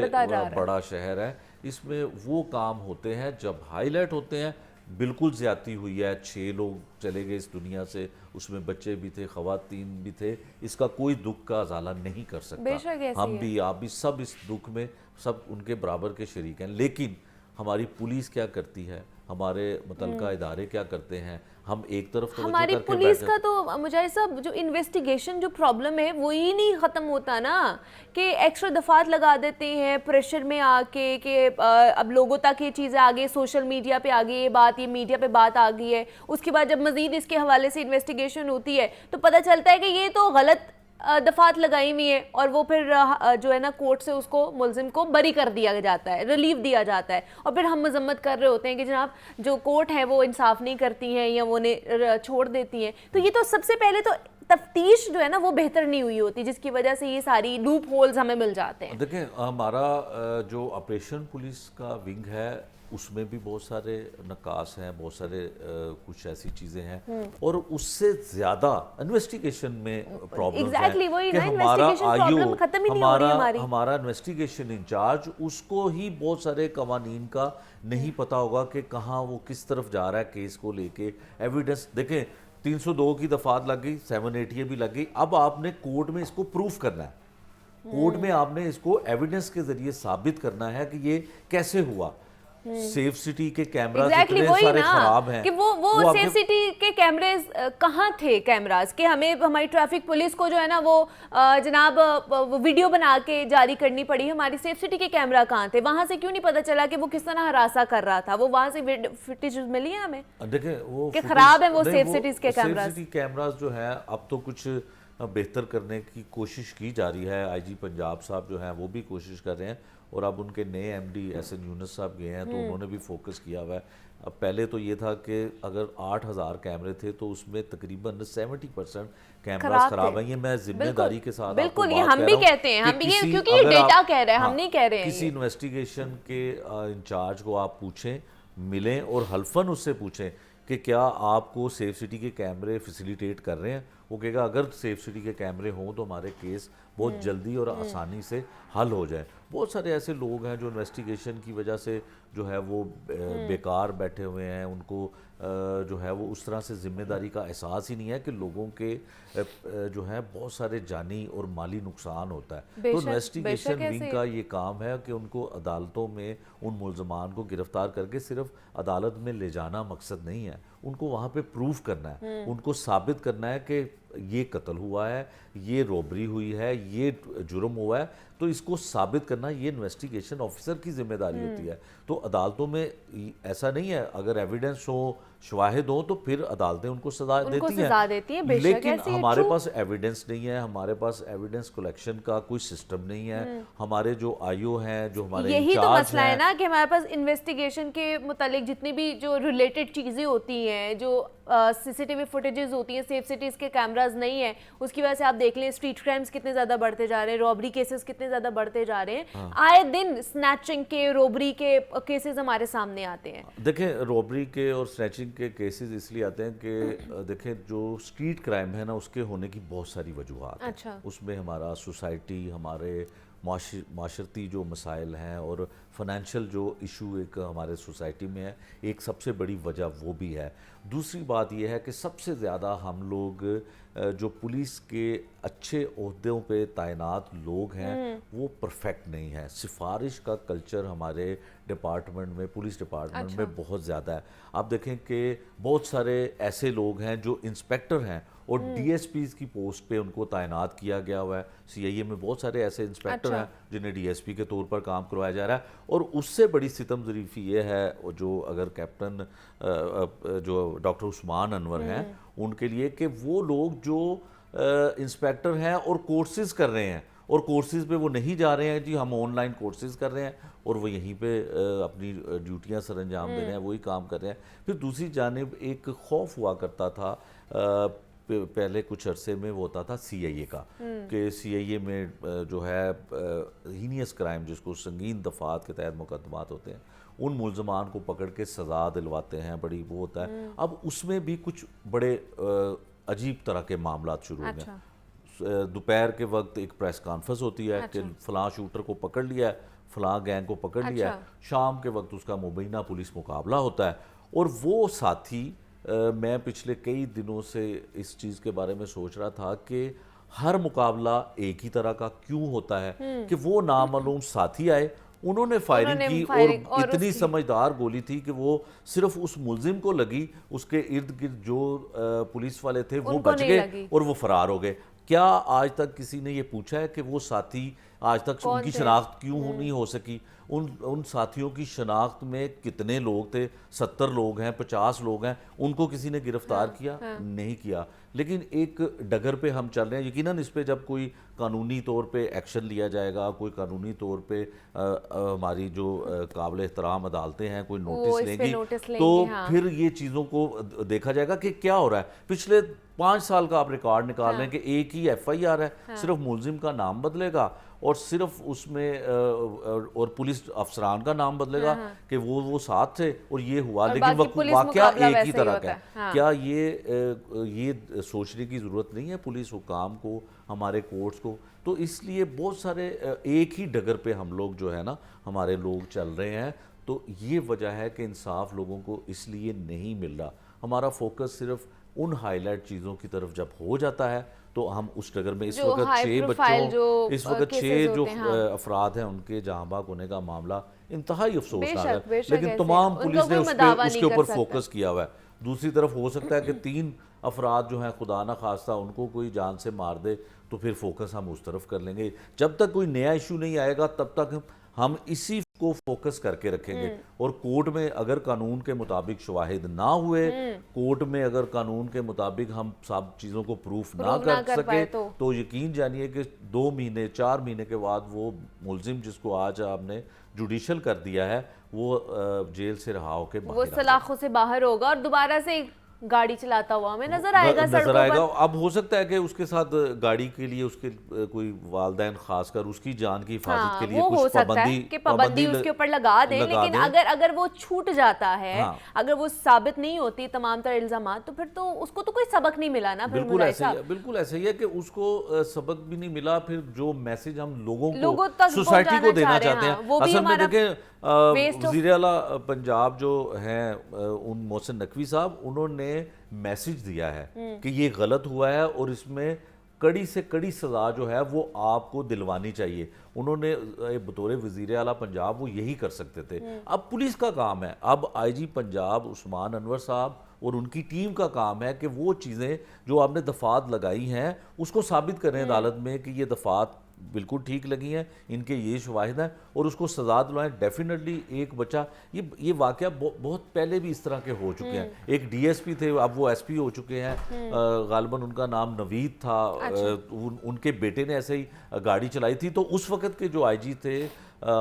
بڑا شہر ہے، اس میں وہ کام ہوتے ہیں جب ہائی لائٹ ہوتے ہیں، بالکل زیادتی ہوئی ہے، 6 لوگ چلے گئے اس دنیا سے، اس میں بچے بھی تھے، خواتین بھی تھے، اس کا کوئی دکھ کا ازالہ نہیں کر سکتا، ہم بھی آپ بھی سب اس دکھ میں سب ان کے برابر کے شریک ہیں، لیکن ہماری پولیس کیا کرتی ہے، ہمارے متعلقہ ادارے کیا کرتے ہیں، ہم ایک طرف توجہ ہماری کر کے پولیس کا تو مجھے صاحب جو انویسٹیگیشن جو پرابلم ہے وہی نہیں ختم ہوتا نا، کہ ایکسٹرا دفعات لگا دیتے ہیں پریشر میں آ کے کہ اب لوگوں تک یہ چیزیں آگئی، سوشل میڈیا پہ آگئی یہ بات، یہ میڈیا پہ بات آ گئی ہے، اس کے بعد جب مزید اس کے حوالے سے انویسٹیگیشن ہوتی ہے تو پتہ چلتا ہے کہ یہ تو غلط دفعات لگائی ہوئی ہیں، اور وہ پھر جو ہے نا کورٹ سے اس کو ملزم کو بری کر دیا جاتا ہے، ریلیف دیا جاتا ہے، اور پھر ہم مذمت کر رہے ہوتے ہیں کہ جناب جو کورٹ ہے وہ انصاف نہیں کرتی ہیں یا وہ چھوڑ دیتی ہیں، تو یہ تو سب سے پہلے تو تفتیش جو ہے نا وہ بہتر نہیں ہوئی ہوتی، جس کی وجہ سے یہ ساری لوپ ہولز ہمیں مل جاتے ہیں۔ دیکھیں ہمارا جو آپریشن پولیس کا ونگ ہے اس میں بھی بہت سارے نقاص ہیں، بہت سارے کچھ ایسی چیزیں ہیں، اور اس سے زیادہ انویسٹیگیشن میں پرابلمز ہیں کہ ہمارا آئیو ہمارا انویسٹیگیشن انچارج اس کو ہی بہت سارے قوانین کا نہیں پتا ہوگا کہ کہاں وہ کس طرف جا رہا ہے کیس کو لے کے، ایویڈنس دیکھیں 302 کی دفعات لگ گئی، 780 بھی لگ گئی، اب آپ نے کورٹ میں اس کو پروف کرنا ہے، کورٹ میں آپ نے اس کو ایویڈنس کے ذریعے ثابت کرنا ہے کہ یہ کیسے ہوا، سیف سٹی کے کیمراز اتنے سارے خراب ہیں، کہ وہ سیف سٹی کے کیمراز کہاں تھے کیمراز، کہ ہمیں ہماری ٹریفک پولیس کو جو ہے نا وہ جناب ویڈیو بنا کے جاری کرنی پڑی، ہماری سیف سٹی کے کیمرہ کہاں تھے، وہاں سے کیوں نہیں پتہ چلا کہ وہ کس طرح ہراساں کر رہا تھا، وہ وہاں سے فوٹیج ملی ہیں ہمیں دیکھیں وہ کہ خراب ہیں وہ سیف سٹیز کے کیمراز۔ سیف سٹی کیمراز جو ہیں اب تو کچھ بہتر کرنے کی کوشش کی جا رہی ہے، آئی جی پنجاب صاحب جو ہیں وہ بھی کوشش کر رہے ہیں، اور اب ان کے نئے ایم ڈی ایس این یونس صاحب گئے ہیں تو انہوں نے بھی فوکس کیا ہوا ہے۔ اب پہلے تو یہ تھا کہ اگر 8000 کیمرے تھے تو اس میں تقریباً 70% کیمراز خراب ہیں، یہ میں ذمہ داری کے ساتھ آپ کو بات کہہ رہا ہوں، ہم بھی کہتے ہیں، ہم بھی کیونکہ یہ ڈیٹا کہہ رہے ہیں، ہم نہیں کہہ رہے ہیں، کسی انویسٹیگیشن کے انچارج کو آپ پوچھیں، ملیں اور حلفاً اس سے پوچھیں کہ کیا آپ کو سیف سٹی کے کیمرے فیسیلیٹیٹ کر رہے ہیں، وہ کہے گا اگر سیف سٹی کے کیمرے ہوں تو ہمارے کیس بہت جلدی اور آسانی سے حل ہو جائے۔ بہت سارے ایسے لوگ ہیں جو انویسٹیگیشن کی وجہ سے جو ہے وہ بیکار بیٹھے ہوئے ہیں، ان کو جو ہے وہ اس طرح سے ذمہ داری کا احساس ہی نہیں ہے کہ لوگوں کے جو ہے بہت سارے جانی اور مالی نقصان ہوتا ہے، تو انویسٹیگیشن ونگ کا یہ کام ہے کہ ان کو عدالتوں میں ان ملزمان کو گرفتار کر کے صرف عدالت میں لے جانا مقصد نہیں ہے، ان کو وہاں پہ پروف کرنا ہے، ان کو ثابت کرنا ہے کہ یہ قتل ہوا ہے، یہ روبری ہوئی ہے، یہ جرم ہوا ہے، تو اس کو ثابت کرنا یہ انویسٹیگیشن آفیسر کی ذمہ داری ہوتی ہے۔ تو عدالتوں میں ایسا نہیں ہے، اگر ایویڈنس ہو، شواہد ہوں تو پھر عدالتیں ان کو سزا دیتی ہیں، لیکن ہمارے پاس ایویڈنس نہیں ہے، ہمارے پاس ایویڈنس کلیکشن کا کوئی سسٹم نہیں ہے، ہمارے جو آئیو ہیں، جو ہمارے یہی تو مسئلہ ہے نا کہ ہمارے پاس انویسٹیگیشن کے متعلق جتنی بھی جو ریلیٹڈ چیزیں ہوتی ہیں، جو سی سی ٹی وی فوٹیجز ہوتی ہیں، سیف سٹیز کے کیمراز نہیں ہیں، اس کی وجہ سے آپ دیکھ لیں اسٹریٹ کرائمز کتنے زیادہ بڑھتے جا رہے ہیں، رابری کیسز کتنے زیادہ بڑھتے جا رہے ہیں، آئے دن سنیچنگ کے، روبری کے کیسز ہمارے سامنے آتے ہیں۔ دیکھیں روبری کے اور سنیچنگ کے کیسز اس لیے آتے ہیں کہ دیکھیں جو اسٹریٹ کرائم ہے نا اس کے ہونے کی بہت ساری وجوہات ہیں، اس میں ہمارا سوسائٹی، ہمارے معاشرتی جو مسائل ہیں اور فنانشل جو ایشو ایک ہمارے سوسائٹی میں ہے، ایک سب سے بڑی وجہ وہ بھی ہے۔ دوسری بات یہ ہے کہ سب سے زیادہ ہم لوگ جو پولیس کے اچھے عہدوں پہ تعینات لوگ ہیں وہ پرفیکٹ نہیں ہے. سفارش کا کلچر ہمارے ڈپارٹمنٹ میں, پولیس ڈپارٹمنٹ میں بہت زیادہ ہے. آپ دیکھیں کہ بہت سارے ایسے لوگ ہیں جو انسپیکٹر ہیں اور ڈی ایس پیز کی پوسٹ پہ ان کو تعینات کیا گیا ہوا ہے. سی آئی اے میں بہت سارے ایسے انسپیکٹر ہیں جنہیں ڈی ایس پی کے طور پر کام کروایا جا رہا ہے. اور اس سے بڑی ستم ظریفی یہ ہے جو اگر کیپٹن جو ڈاکٹر عثمان انور ہیں ان کے لیے, کہ وہ لوگ جو انسپیکٹر ہیں اور کورسز کر رہے ہیں اور کورسز پہ وہ نہیں جا رہے ہیں, جی ہم آن لائن کورسز کر رہے ہیں اور وہ یہیں پہ اپنی ڈیوٹیاں سر انجام دے رہے ہیں, وہی کام کر رہے ہیں. پھر دوسری جانب ایک خوف ہوا کرتا تھا پہلے کچھ عرصے میں, وہ ہوتا تھا سی آئی اے کا, کہ سی آئی اے میں جو ہے ہینیس کرائم جس کو سنگین دفعات کے تحت مقدمات ہوتے ہیں ان ملزمان کو پکڑ کے سزا دلواتے ہیں, بڑی وہ ہوتا ہے. اب اس میں بھی کچھ بڑے عجیب طرح کے معاملات شروع ہو گئے. دوپہر کے وقت ایک پریس کانفرنس ہوتی ہے کہ فلاں شوٹر کو پکڑ لیا ہے, فلاں گینگ کو پکڑ لیا ہے. شام کے وقت اس کا مبینہ پولیس مقابلہ ہوتا ہے. اور وہ ساتھی, میں پچھلے کئی دنوں سے اس چیز کے بارے میں سوچ رہا تھا کہ ہر مقابلہ ایک ہی طرح کا کیوں ہوتا ہے, کہ وہ نامعلوم ساتھی آئے, انہوں نے فائرنگ کی اور اتنی سمجھدار گولی تھی کہ وہ صرف اس ملزم کو لگی, اس کے ارد گرد جو پولیس والے تھے وہ بچ گئے اور وہ فرار ہو گئے. کیا آج تک کسی نے یہ پوچھا ہے کہ وہ ساتھی آج تک ان کی شناخت کیوں نہیں ہو سکی؟ ان ساتھیوں کی شناخت میں کتنے لوگ تھے, 70 لوگ ہیں, 50 لوگ ہیں, ان کو کسی نے گرفتار کیا نہیں کیا. لیکن ایک ڈگر پہ ہم چل رہے ہیں. یقیناً اس پہ جب کوئی قانونی طور پہ ایکشن لیا جائے گا, کوئی قانونی طور پہ ہماری جو قابل احترام عدالتیں ہیں کوئی نوٹس لیں گی, تو پھر یہ چیزوں کو دیکھا جائے گا کہ کیا ہو رہا ہے. پچھلے 5 سال کا آپ ریکارڈ نکال لیں کہ ایک ہی ایف آئی آر ہے, صرف ملزم کا نام بدلے گا اور صرف اس میں اور پولیس افسران کا نام بدلے گا کہ وہ ساتھ تھے اور یہ ہوا, لیکن واقعہ ایک ہی طرح کا ہے. کیا یہ سوچنے کی ضرورت نہیں ہے پولیس حکام کو, ہمارے کورٹس کو؟ تو اس لیے بہت سارے ایک ہی ڈگر پہ ہم لوگ جو ہے نا ہمارے لوگ چل رہے ہیں. تو یہ وجہ ہے کہ انصاف لوگوں کو اس لیے نہیں مل رہا. ہمارا فوکس صرف ان ہائی لائٹ چیزوں کی طرف جب ہو جاتا ہے تو ہم اس ڈگر میں, اس وقت 6 جو افراد ہیں ان کے جہاں بحق ہونے کا معاملہ انتہائی افسوسناک ہے, لیکن تمام پولیس نے اس کے اوپر فوکس کیا ہوا ہے. دوسری طرف ہو سکتا ہے کہ 3 افراد جو ہیں خدا نہ خواستہ ان کو کوئی جان سے مار دے تو پھر فوکس ہم اس طرف کر لیں گے. جب تک کوئی نیا ایشو نہیں آئے گا تب تک ہم اسی کو فوکس کر کے رکھیں گے. اور کورٹ میں اگر قانون کے مطابق شواہد نہ ہوئے, کورٹ میں اگر قانون کے مطابق ہم سب چیزوں کو پروف نہ کر سکے تو یقین جانیے کہ 2 مہینے 4 مہینے کے بعد وہ ملزم جس کو آج آپ نے جوڈیشل کر دیا ہے وہ جیل سے رہا ہو کے باہر, وہ سلاخوں سے باہر ہوگا اور دوبارہ سے گاڑی چلاتا ہوا ہمیں نظر آئے گا. اب ہو سکتا ہے کہ اس کے ساتھ گاڑی کے لیے اس کے کوئی والدین خاص کر اس کی جان کی حفاظت کے لیے کچھ پابندی اس کے اوپر لگا دیں, لیکن اگر وہ چھوٹ جاتا ہے, اگر وہ ثابت نہیں ہوتی تمام تر الزامات, تو پھر تو اس کو تو کوئی سبق نہیں ملا نا. بالکل ایسا ہی ہے کہ اس کو سبق بھی نہیں ملا. پھر جو میسج ہم لوگوں کو سوسائٹی کو دینا چاہتے ہیں, اصل میں دیکھیں وزیر اعلیٰ پنجاب جو ہیں ان محسن نقوی صاحب, انہوں نے میسج دیا ہے کہ یہ غلط ہوا ہے اور اس میں کڑی سے کڑی سزا جو ہے وہ آپ کو دلوانی چاہیے. انہوں نے بطور وزیر اعلیٰ پنجاب وہ یہی کر سکتے تھے. اب پولیس کا کام ہے, اب آئی جی پنجاب عثمان انور صاحب اور ان کی ٹیم کا کام ہے کہ وہ چیزیں جو آپ نے دفعات لگائی ہیں اس کو ثابت کریں عدالت میں کہ یہ دفعات بالکل ٹھیک لگی ہیں, ان کے یہ شواہد ہیں, اور اس کو سزا دلوائیں. ڈیفینیٹلی ایک بچہ, یہ واقعہ بہت پہلے بھی اس طرح کے ہو چکے ہیں. ایک ڈی ایس پی تھے, اب وہ ایس پی ہو چکے ہیں, غالباً ان کا نام نوید تھا, ان کے بیٹے نے ایسے ہی گاڑی چلائی تھی. تو اس وقت کے جو آئی جی تھے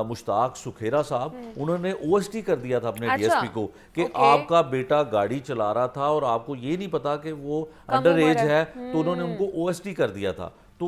مشتاق سکھیرا صاحب, انہوں نے او ایس ٹی کر دیا تھا اپنے ڈی ایس پی کو کہ آپ کا بیٹا گاڑی چلا رہا تھا اور آپ کو یہ نہیں پتا کہ وہ انڈر ایج ہے, تو انہوں نے ان کو او ایس ٹی کر دیا تھا. تو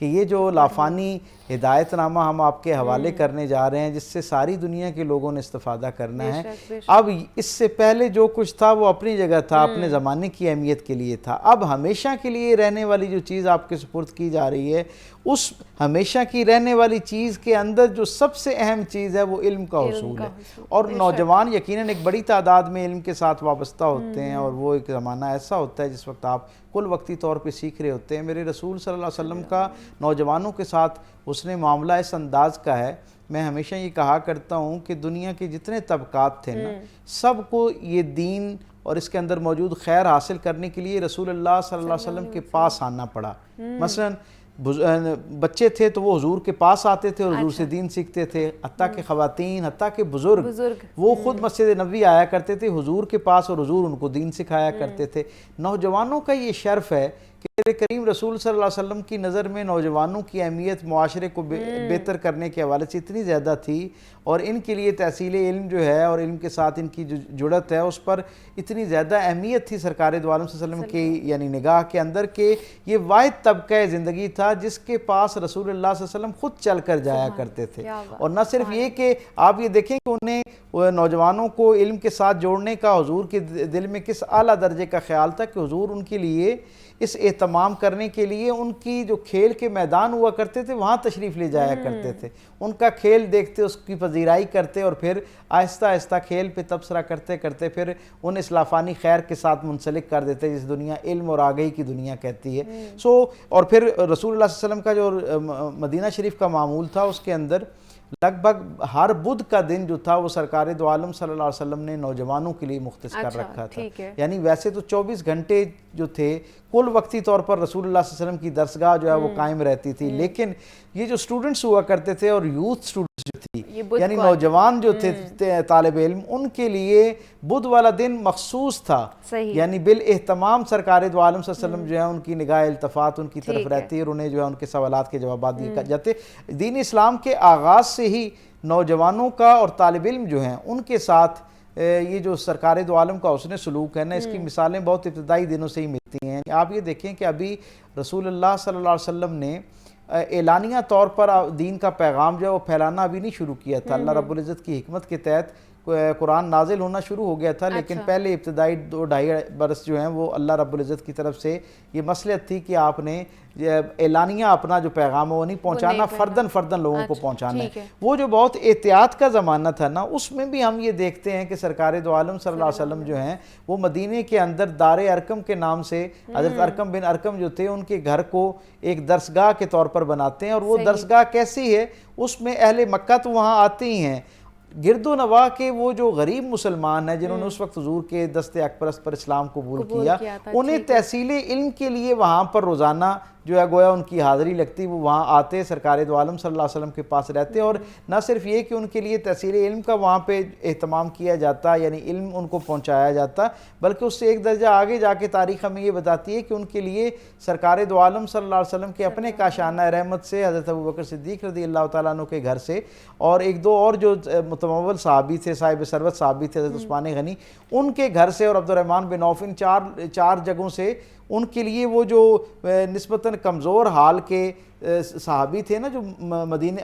کہ یہ جو لافانی ہدایت نامہ ہم آپ کے حوالے کرنے جا رہے ہیں جس سے ساری دنیا کے لوگوں نے استفادہ کرنا ہے، اب اس سے پہلے جو کچھ تھا وہ اپنی جگہ تھا، اپنے زمانے کی اہمیت کے لیے تھا، اب ہمیشہ کے لیے رہنے والی جو چیز آپ کے سپرد کی جا رہی ہے اس ہمیشہ کی رہنے والی چیز کے اندر جو سب سے اہم چیز ہے وہ علم کا حصول ہے، اور نوجوان یقیناً ایک بڑی تعداد میں علم کے ساتھ وابستہ ہوتے ہیں، اور وہ ایک زمانہ ایسا ہوتا ہے جس وقت آپ کل وقتی طور پہ سیکھ رہے ہوتے ہیں۔ میرے رسول صلی اللہ علیہ وسلم کا نوجوانوں کے ساتھ حسن معاملہ اس انداز کا ہے، میں ہمیشہ یہ کہا کرتا ہوں کہ دنیا کے جتنے طبقات تھے نا سب کو یہ دین اور اس کے اندر موجود خیر حاصل کرنے کے لیے رسول اللہ صلی اللہ علیہ وسلم کے پاس آنا پڑا۔ مثلا بچے تھے تو وہ حضور کے پاس آتے تھے اور حضور سے دین سیکھتے تھے، حتیٰ کہ خواتین، حتیٰ کہ بزرگ وہ خود مسجد نبوی آیا کرتے تھے حضور کے پاس، اور حضور ان کو دین سکھایا کرتے تھے۔ نوجوانوں کا یہ شرف ہے کہ میرے کریم رسول صلی اللہ علیہ وسلم کی نظر میں نوجوانوں کی اہمیت معاشرے کو بہتر کرنے کے حوالے سے اتنی زیادہ تھی، اور ان کے لیے تحصیل علم جو ہے اور علم کے ساتھ ان کی جو جڑت ہے اس پر اتنی زیادہ اہمیت تھی سرکار دو عالم صلی اللہ علیہ وسلم کی یعنی نگاہ کے اندر، کہ یہ واحد طبقہ زندگی تھا جس کے پاس رسول اللہ صلی اللہ علیہ وسلم خود چل کر جایا کرتے تھے۔ اور نہ صرف یہ کہ آپ یہ دیکھیں کہ انہیں نوجوانوں کو علم کے ساتھ جوڑنے کا حضور کے دل میں کس اعلیٰ درجے کا خیال تھا کہ حضور ان کے لیے اس اہتمام کرنے کے لیے ان کی جو کھیل کے میدان ہوا کرتے تھے وہاں تشریف لے جایا کرتے تھے، ان کا کھیل دیکھتے، اس کی پذیرائی کرتے، اور پھر آہستہ آہستہ کھیل پہ تبصرہ کرتے کرتے پھر ان اسلافانی خیر کے ساتھ منسلک کر دیتے جس دنیا علم اور آگہی کی دنیا کہتی ہے۔ اور پھر رسول اللہ صلی اللہ علیہ وسلم کا جو مدینہ شریف کا معمول تھا اس کے اندر لگ بھگ ہر بدھ کا دن جو تھا وہ سرکار دو عالم صلی اللہ علیہ وسلم نے نوجوانوں کے لیے مختص کر رکھا تھا، یعنی ویسے تو 24 گھنٹے جو تھے کل وقتی طور پر رسول اللہ صلی اللہ علیہ وسلم کی درسگاہ جو ہے وہ قائم رہتی تھی، لیکن یہ جو سٹوڈنٹس ہوا کرتے تھے اور یوتھ سٹوڈنٹس جو تھی یعنی نوجوان جو تھے طالب علم، ان کے لیے بدھ والا دن مخصوص تھا، یعنی بالاہتمام سرکار دو عالم صلی اللہ علیہ وسلم جو ہے ان کی نگاہ التفات ان کی طرف رہتی ہے، اور انہیں جو ہے ان کے سوالات کے جوابات دیے جاتے۔ دین اسلام کے آغاز سے ہی نوجوانوں کا اور طالب علم جو ہیں ان کے ساتھ یہ جو سرکار دو عالم کا حسن سلوک ہے نا، اس کی مثالیں بہت ابتدائی دنوں سے ہی ملتی ہیں۔ آپ یہ دیکھیں کہ ابھی رسول اللہ صلی اللہ علیہ وسلم نے اعلانیہ طور پر دین کا پیغام جو ہے وہ پھیلانا ابھی نہیں شروع کیا تھا، اللہ رب العزت کی حکمت کے تحت قرآن نازل ہونا شروع ہو گیا تھا، لیکن پہلے ابتدائی 2-2.5 برس جو ہیں وہ اللہ رب العزت کی طرف سے یہ مصلحت تھی کہ آپ نے اعلانیہ اپنا جو پیغام ہے وہ نہیں پہنچانا، فردن لوگوں کو پہنچانا ہے۔ وہ جو بہت احتیاط کا زمانہ تھا نا، اس میں بھی ہم یہ دیکھتے ہیں کہ سرکار دو عالم صلی اللہ علیہ وسلم جو ہیں وہ مدینے کے اندر دار ارقم کے نام سے حضرت ارقم بن ارقم جو تھے ان کے گھر کو ایک درسگاہ کے طور پر بناتے ہیں، اور وہ درسگاہ کیسی ہے، اس میں اہل مکہ تو وہاں آتے ہی ہیں، گرد و نواح کے وہ جو غریب مسلمان ہیں جنہوں نے اس وقت حضور کے دست اکبرست پر اسلام قبول کیا، انہیں تحصیل علم کے لیے وہاں پر روزانہ جو ہے گویا ان کی حاضری لگتی، وہ وہاں آتے، سرکار دو عالم صلی اللہ علیہ وسلم کے پاس رہتے، اور نہ صرف یہ کہ ان کے لیے تحصیل علم کا وہاں پہ اہتمام کیا جاتا یعنی علم ان کو پہنچایا جاتا، بلکہ اس سے ایک درجہ آگے جا کے تاریخ ہمیں یہ بتاتی ہے کہ ان کے لیے سرکار دو عالم صلی اللہ علیہ وسلم کے اپنے کاشانہ رحمت سے حضرت ابوبکر صدیق رضی اللہ تعالیٰ عنہ کے گھر سے، اور ایک دو اور جو متمول صحابی تھے، صاحب ثروت صحابی تھے حضرت عثمان غنی، ان کے گھر سے اور عبد الرحمن بن عوف، ان چار جگہوں سے ان کے لیے وہ جو نسبتاً کمزور حال کے صحابی تھے نا جو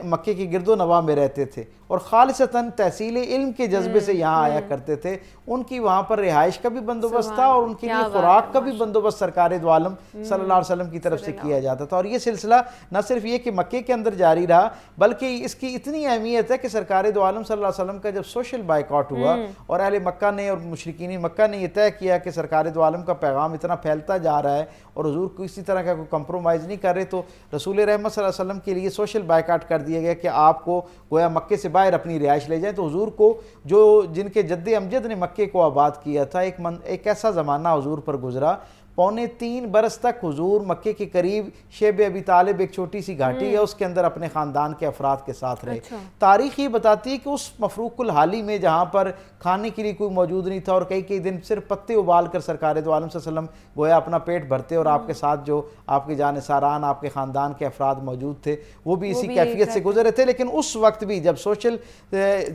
مکے کے گرد و نواح میں رہتے تھے اور خالصتاً تحصیل علم کے جذبے سے یہاں آیا کرتے تھے، ان کی وہاں پر رہائش کا بھی بندوبست تھا اور ان کے لیے خوراک کا بھی بندوبست سرکار دو عالم صلی اللہ علیہ وسلم کی طرف سے کیا جاتا تھا۔ اور یہ سلسلہ نہ صرف یہ کہ مکے کے اندر جاری رہا بلکہ اس کی اتنی اہمیت ہے کہ سرکار دو عالم صلی اللہ علیہ وسلم کا جب سوشل بائیکاٹ ہوا اور اہل مکہ نے اور مشرکین مکہ نے یہ طے کیا کہ سرکار دو عالم کا پیغام اتنا پھیلتا جا رہا ہے اور حضور کسی طرح کا کوئی کمپرومائز نہیں کر رہے، تو رسول رحمت صلی اللہ علیہ وسلم کے لیے سوشل بائیکاٹ کر دیا گیا کہ آپ کو گویا مکے سے باہر اپنی رہائش لے جائیں۔ تو حضور کو جن کے جد امجد نے مکے کو آباد کیا تھا، ایک ایسا زمانہ حضور پر گزرا، 3.25 برس تک حضور مکے کے قریب شیب ابی طالب ایک چھوٹی سی گھاٹی ہے اس کے اندر اپنے خاندان کے افراد کے ساتھ رہے۔ تاریخ یہ بتاتی ہے کہ اس مفروق الحالی میں جہاں پر کھانے کے لیے کوئی موجود نہیں تھا اور کئی دن صرف پتے ابال کر سرکار دو عالم صلی اللہ علیہ وسلم گویا اپنا پیٹ بھرتے اور آپ کے ساتھ جو آپ کے جانثاران آپ کے خاندان کے افراد موجود تھے وہ بھی اسی کیفیت سے گزرے تھے۔ لیکن اس وقت بھی جب سوشل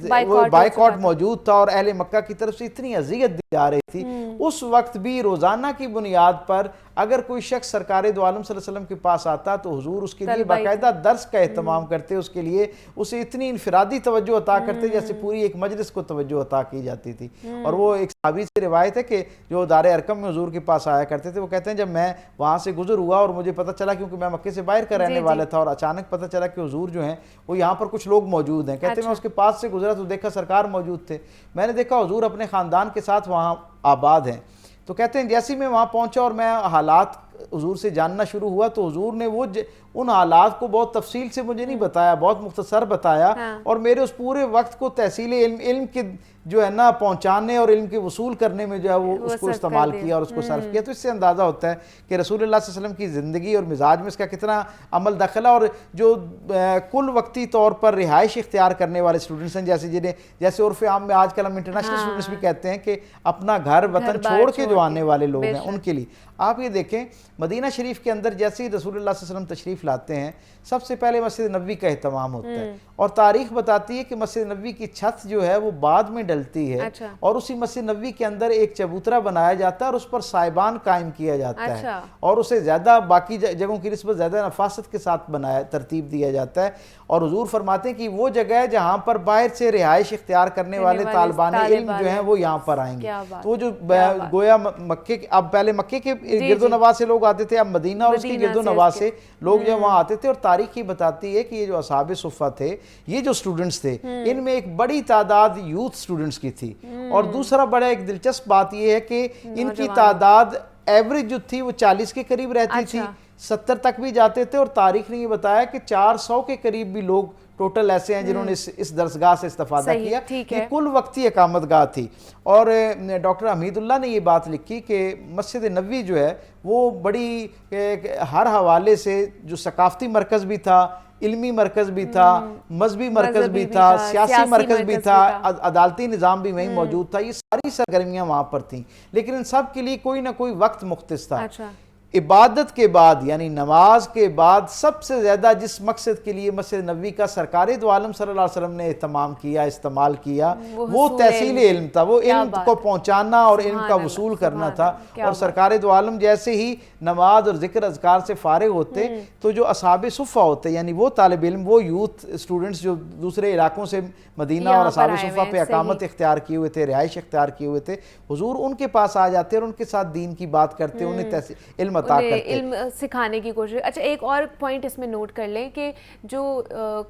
بائیکاٹ موجود تھا اور اہل مکہ کی طرف سے اتنی اذیت دی جا رہی تھی، اس وقت بھی روزانہ کی بنیاد بنیاد پر اگر کوئی شخص سرکار دو عالم صلی اللہ علیہ وسلم کے پاس آتا تو حضور اس کے لیے باقاعدہ درس کا اہتمام کرتے، اس کے لیے اسے اتنی انفرادی توجہ عطا کرتے جیسے پوری ایک مجلس کو توجہ عطا کی جاتی تھی۔ اور وہ ایک صحابی سے روایت ہے کہ جو دار ارقم میں حضور کے پاس آیا کرتے تھے، وہ کہتے ہیں جب میں وہاں سے گزر ہوا اور مجھے پتہ چلا، کیونکہ میں مکے سے باہر کا رہنے والا تھا، اور اچانک پتہ چلا کہ حضور جو ہیں وہ یہاں پر کچھ لوگ موجود ہیں، کہتے ہیں میں اس کے پاس سے گزرا تو دیکھا سرکار موجود تھے، میں نے دیکھا حضور اپنے خاندان کے ساتھ وہاں آباد ہیں۔ تو کہتے ہیں جیسے میں وہاں پہنچا اور میں حالات حضور سے جاننا شروع ہوا تو حضور نے وہ ان حالات کو بہت تفصیل سے مجھے نہیں بتایا، بہت مختصر بتایا، اور میرے اس پورے وقت کو تحصیل علم کے جو ہے نا پہنچانے اور علم کے وصول کرنے میں جو ہے وہ اس کو استعمال کیا اور اس کو صرف کیا۔ تو اس سے اندازہ ہوتا ہے کہ رسول اللہ صلی اللہ علیہ وسلم کی زندگی اور مزاج میں اس کا کتنا عمل دخل ہے۔ اور جو کل وقتی طور پر رہائش اختیار کرنے والے اسٹوڈنٹس ہیں، جیسے عرف عام میں آج کل ہم انٹرنیشنل اسٹوڈنٹس بھی کہتے ہیں کہ اپنا گھر وطن چھوڑ کے جو آنے والے لوگ ہیں ان کے لیے آپ یہ دیکھیں مدینہ شریف کے اندر جیسے ہی رسول اللہ صلی اللہ علیہ وسلم تشریف لاتے ہیں سب سے پہلے مسجد نبوی کا اہتمام ہوتا ہے، اور تاریخ بتاتی ہے کہ مسجد نبوی کی چھت جو ہے وہ بعد میں ڈلتی ہے، اور اسی مسجد نبوی کے اندر ایک چبوترا بنایا جاتا ہے اور اس پر سائبان قائم کیا جاتا ہے، اور اسے زیادہ باقی جگہوں کی نسبت زیادہ نفاست کے ساتھ ترتیب دیا جاتا ہے۔ اور حضور فرماتے ہیں کہ وہ جگہ ہے جہاں پر باہر سے رہائش اختیار کرنے والے طالبان علم جو ہیں وہ یہاں پر آئیں گے۔ تو وہ جو گویا مکے اب پہلے مکے کے گرد و نواح سے لوگ آتے تھے، اب مدینہ اور اس کے گرد و نواح سے لوگ جو وہاں آتے تھے، اور تاریخ یہ بتاتی ہے کہ یہ جو اصحاب صفہ تھے، یہ جو سٹوڈنٹس تھے، ان میں ایک بڑی تعداد یوتھ سٹوڈنٹس کی تھی، اور دوسرا بڑا ایک دلچسپ بات یہ ہے کہ ان کی تعداد ایوریج جو تھی وہ 40 کے قریب رہتی تھی، 70 تک بھی جاتے تھے، اور تاریخ نے یہ بتایا کہ 400 کے قریب بھی لوگ ٹوٹل ایسے ہیں جنہوں نے اس درسگاہ سے استفادہ کیا۔ یہ کل وقتی اقامت گاہ تھی۔ اور ڈاکٹر حمید اللہ نے یہ بات لکھی کہ مسجد نبوی جو ہے وہ بڑی ہر حوالے سے جو ثقافتی مرکز بھی تھا، علمی مرکز بھی تھا، مذہبی مرکز بھی تھا، سیاسی مرکز بھی تھا، عدالتی نظام بھی وہیں موجود تھا، یہ ساری سرگرمیاں وہاں پر تھیں، لیکن ان سب کے لیے کوئی نہ کوئی وقت مختص تھا۔ عبادت کے بعد یعنی نماز کے بعد سب سے زیادہ جس مقصد کے لیے مسجد نبوی کا سرکار دو عالم صلی اللہ علیہ وسلم نے اہتمام کیا، استعمال کیا، وہ تحصیل علم تھا، وہ علم کو پہنچانا اور علم کا وصول کرنا تھا۔ اور سرکار دو عالم جیسے ہی نماز اور ذکر اذکار سے فارغ ہوتے تو جو اصحاب صفہ ہوتے یعنی وہ طالب علم، وہ یوتھ اسٹوڈنٹس جو دوسرے علاقوں سے مدینہ اور اصحاب صفہ پہ اقامت اختیار کیے ہوئے تھے، رہائش اختیار کیے ہوئے تھے، حضور ان کے پاس آ جاتے اور ان کے ساتھ دین کی بات کرتے، انہیں علم علم سکھانے کی کوشش۔ اچھا ایک اور پوائنٹ اس میں نوٹ کر لیں کہ جو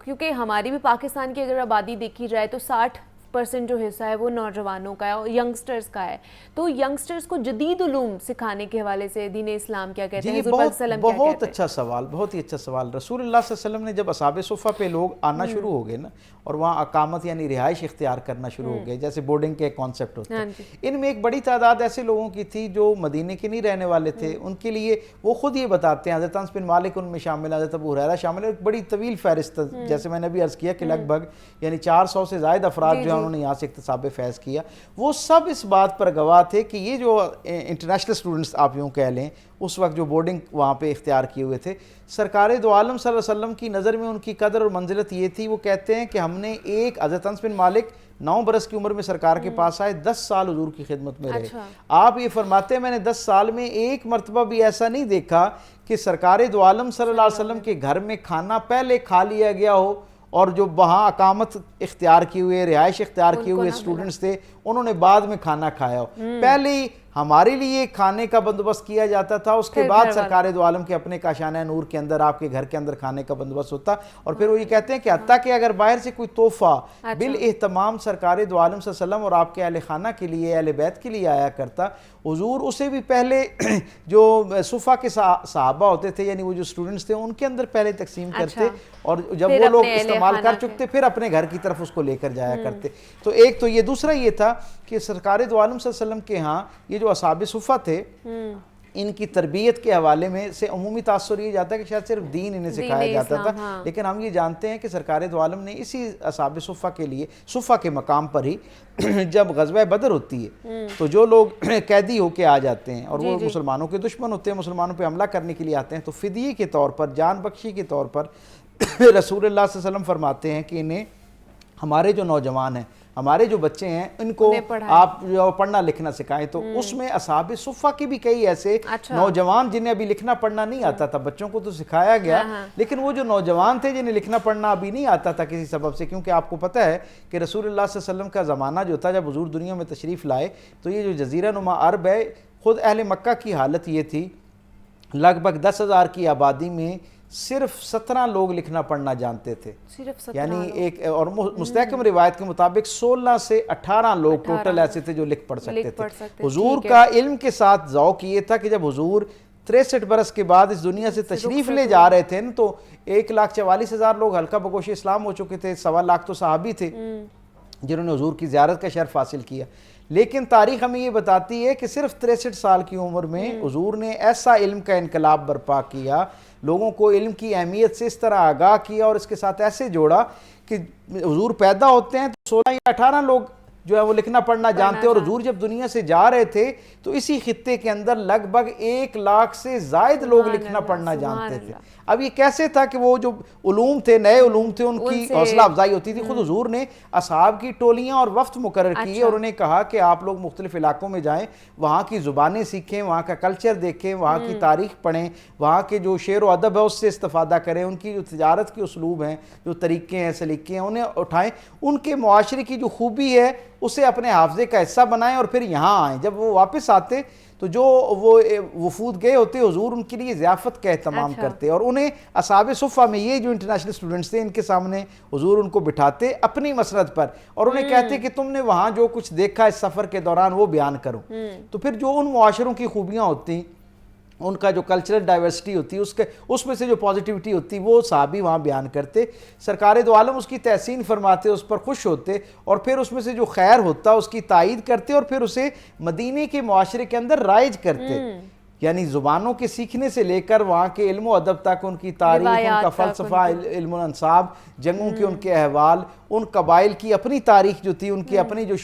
کیونکہ ہماری بھی پاکستان کی اگر آبادی دیکھی جائے تو 60% جو حصہ ہے وہ نوجوانوں کا ہے اور ینگسٹرز کا ہے، تو ینگسٹرز کو جدید علوم سکھانے کے حوالے سے دین اسلام کیا کہتے ہیں؟ حضور پاک صلی اللہ علیہ وسلم کیا کہتے ہیں؟ بہت اچھا سوال، بہت ہی اچھا سوال۔ رسول اللہ صلی اللہ علیہ وسلم نے جب اصحاب صفہ پہ لوگ آنا شروع ہو گئے نا اور وہاں اقامت یعنی رہائش اختیار کرنا شروع ہو گئے، جیسے بورڈنگ کے کانسیپٹ ہوتا ہے، ان میں ایک بڑی تعداد ایسے لوگوں کی تھی جو مدینے کے نہیں رہنے والے تھے، ان کے لیے وہ خود یہ بتاتے ہیں، حضرت انس بن مالک ان میں شامل ہے، حضرت ابو ہریرہ شامل ہے، ایک بڑی طویل فہرست، جیسے میں نے بھی عرض کیا کہ لگ بھگ یعنی 400 سے زائد افراد جو ہیں انہوں نے یہاں سے اکتساب فیض کیا، وہ سب اس بات پر گواہ تھے کہ یہ جو انٹرنیشنل اسٹوڈنٹس آپ یوں کہہ لیں اس وقت جو بورڈنگ وہاں پہ اختیار کیے ہوئے تھے، سرکار دو عالم صلی اللہ علیہ وسلم کی نظر میں ان کی قدر اور منزلت یہ تھی، وہ کہتے ہیں کہ ہم نے حضرت انس بن مالک 9 برس کی عمر میں سرکار کے پاس آئے، 10 سال حضور کی خدمت میں رہے۔ آپ یہ فرماتے ہیں میں نے 10 سال میں ایک مرتبہ بھی ایسا نہیں دیکھا کہ سرکار دو عالم صلی اللہ علیہ وسلم کے گھر میں کھانا پہلے کھا لیا گیا ہو اور جو وہاں اقامت اختیار کیے ہوئے، رہائش اختیار کیے ہوئے اسٹوڈنٹس تھے انہوں نے بعد میں کھانا کھایا ہو۔ پہلے ہی ہمارے لیے کھانے کا بندوبست کیا جاتا تھا، اس کے بعد سرکار دو عالم کے اپنے کاشانہ نور کے اندر آپ کے گھر کے اندر کھانے کا بندوبست ہوتا، اور پھر وہ یہ کہتے ہیں کہ حتیٰ کہ اگر باہر سے کوئی تحفہ بالاہتمام سرکار دو عالم صلی اللہ علیہ وسلم اور آپ کے اہل خانہ کے لیے، اہل بیت کے لیے آیا کرتا، حضور اسے بھی پہلے جو صفہ کے صحابہ ہوتے تھے یعنی وہ جو اسٹوڈنٹس تھے ان کے اندر پہلے تقسیم کرتے، اور جب وہ لوگ استعمال کر چکتے پھر اپنے گھر کی طرف اس کو لے کر جایا کرتے۔ تو ایک تو یہ، دوسرا یہ تھا کہ سرکار دو عالم صلی اللہ علیہ وسلم کے ہاں یہ جو اصحاب صفہ تھے ان کی تربیت کے حوالے میں سے عمومی تاثر یہ جاتا ہے کہ شاید صرف دین انہیں سکھایا جاتا تھا، لیکن ہم یہ جانتے ہیں کہ سرکار دو عالم نے اسی اصحاب صفہ کے لیے، صفہ کے مقام پر ہی جب غزوہ بدر ہوتی ہے تو جو لوگ قیدی ہو کے آ جاتے ہیں اور وہ مسلمانوں کے دشمن ہوتے ہیں، مسلمانوں پہ حملہ کرنے کے لیے آتے ہیں، تو فدیے کے طور پر، جان بخشی کے طور پر رسول اللہ صلی اللہ علیہ وسلم فرماتے ہیں کہ انہیں ہمارے جو نوجوان ہیں ہمارے جو بچے ہیں ان کو آپ جو پڑھنا لکھنا سکھائیں. تو اس میں اصحاب صفہ کے بھی کئی ایسے نوجوان جنہیں ابھی لکھنا پڑھنا نہیں آتا تھا, بچوں کو تو سکھایا گیا, لیکن وہ جو نوجوان تھے جنہیں لکھنا پڑھنا ابھی نہیں آتا تھا کسی سبب سے, کیونکہ آپ کو پتہ ہے کہ رسول اللہ صلی اللہ علیہ وسلم کا زمانہ جو تھا جب حضور دنیا میں تشریف لائے تو یہ جو جزیرہ نما عرب ہے, خود اہل مکہ کی حالت یہ تھی, لگ بھگ 10,000 کی آبادی میں صرف 17 لوگ لکھنا پڑھنا جانتے تھے. یعنی ایک اور مستحکم روایت کے مطابق 16 سے 18 لوگ ٹوٹل ایسے تھے جو لکھ پڑھ سکتے تھے. حضور کا علم کے ساتھ ذوق یہ تھا کہ جب حضور 63 برس کے بعد اس دنیا سے تشریف لے جا رہے تھے تو 1,44,000 لوگ حلقہ بگوش اسلام ہو چکے تھے, 1.25 لاکھ تو صحابی تھے جنہوں نے حضور کی زیارت کا شرف حاصل کیا. لیکن تاریخ ہمیں یہ بتاتی ہے کہ صرف 63 سال کی عمر میں حضور نے ایسا علم کا انقلاب برپا کیا, لوگوں کو علم کی اہمیت سے اس طرح آگاہ کیا اور اس کے ساتھ ایسے جوڑا کہ حضور پیدا ہوتے ہیں تو 16 یا 18 لوگ جو ہے وہ لکھنا پڑھنا جانتے, اور حضور جب دنیا سے جا رہے تھے تو اسی خطے کے اندر لگ بھگ 1 لاکھ سے زائد لوگ لکھنا پڑھنا جانتے تھے. اب یہ کیسے تھا کہ وہ جو علوم تھے, نئے علوم تھے, ان کی حوصلہ افزائی ہوتی تھی. خود حضور نے اصحاب کی ٹولیاں اور وفد مقرر کیے اور انہیں کہا کہ آپ لوگ مختلف علاقوں میں جائیں, وہاں کی زبانیں سیکھیں, وہاں کا کلچر دیکھیں, وہاں کی تاریخ پڑھیں, وہاں کے جو شعر و ادب ہے اس سے استفادہ کریں, ان کی جو تجارت کے اسلوب ہیں, جو طریقے ہیں, سلیقے ہیں, انہیں اٹھائیں, ان کے معاشرے کی جو خوبی ہے اسے اپنے حافظے کا حصہ بنائیں اور پھر یہاں آئیں. جب وہ واپس آتے تو جو وہ وفود گئے ہوتے حضور ان کے لیے ضیافت کا اہتمام کرتے, اور انہیں اصحاب صفہ میں یہ جو انٹرنیشنل اسٹوڈنٹس تھے ان کے سامنے حضور ان کو بٹھاتے اپنی مسرت پر, اور انہیں کہتے کہ تم نے وہاں جو کچھ دیکھا اس سفر کے دوران وہ بیان کرو. تو پھر جو ان معاشروں کی خوبیاں ہوتی, ان کا جو کلچرل ڈائیورسٹی ہوتی, اس میں سے جو پازیٹیوٹی ہوتی, وہ صحابی وہاں بیان کرتے. سرکار دو عالم اس کی تحسین فرماتے, اس پر خوش ہوتے, اور پھر اس میں سے جو خیر ہوتا اس کی تائید کرتے اور پھر اسے مدینے کے معاشرے کے اندر رائج کرتے. یعنی زبانوں کے سیکھنے سے لے کر وہاں کے علم و ادب تک, ان کی تاریخ, ان کا فلسفہ, علم الانصاب, جنگوں کے ان کے احوال, ان قبائل کی اپنی تاریخ جو تھی, ان کی اپنی جو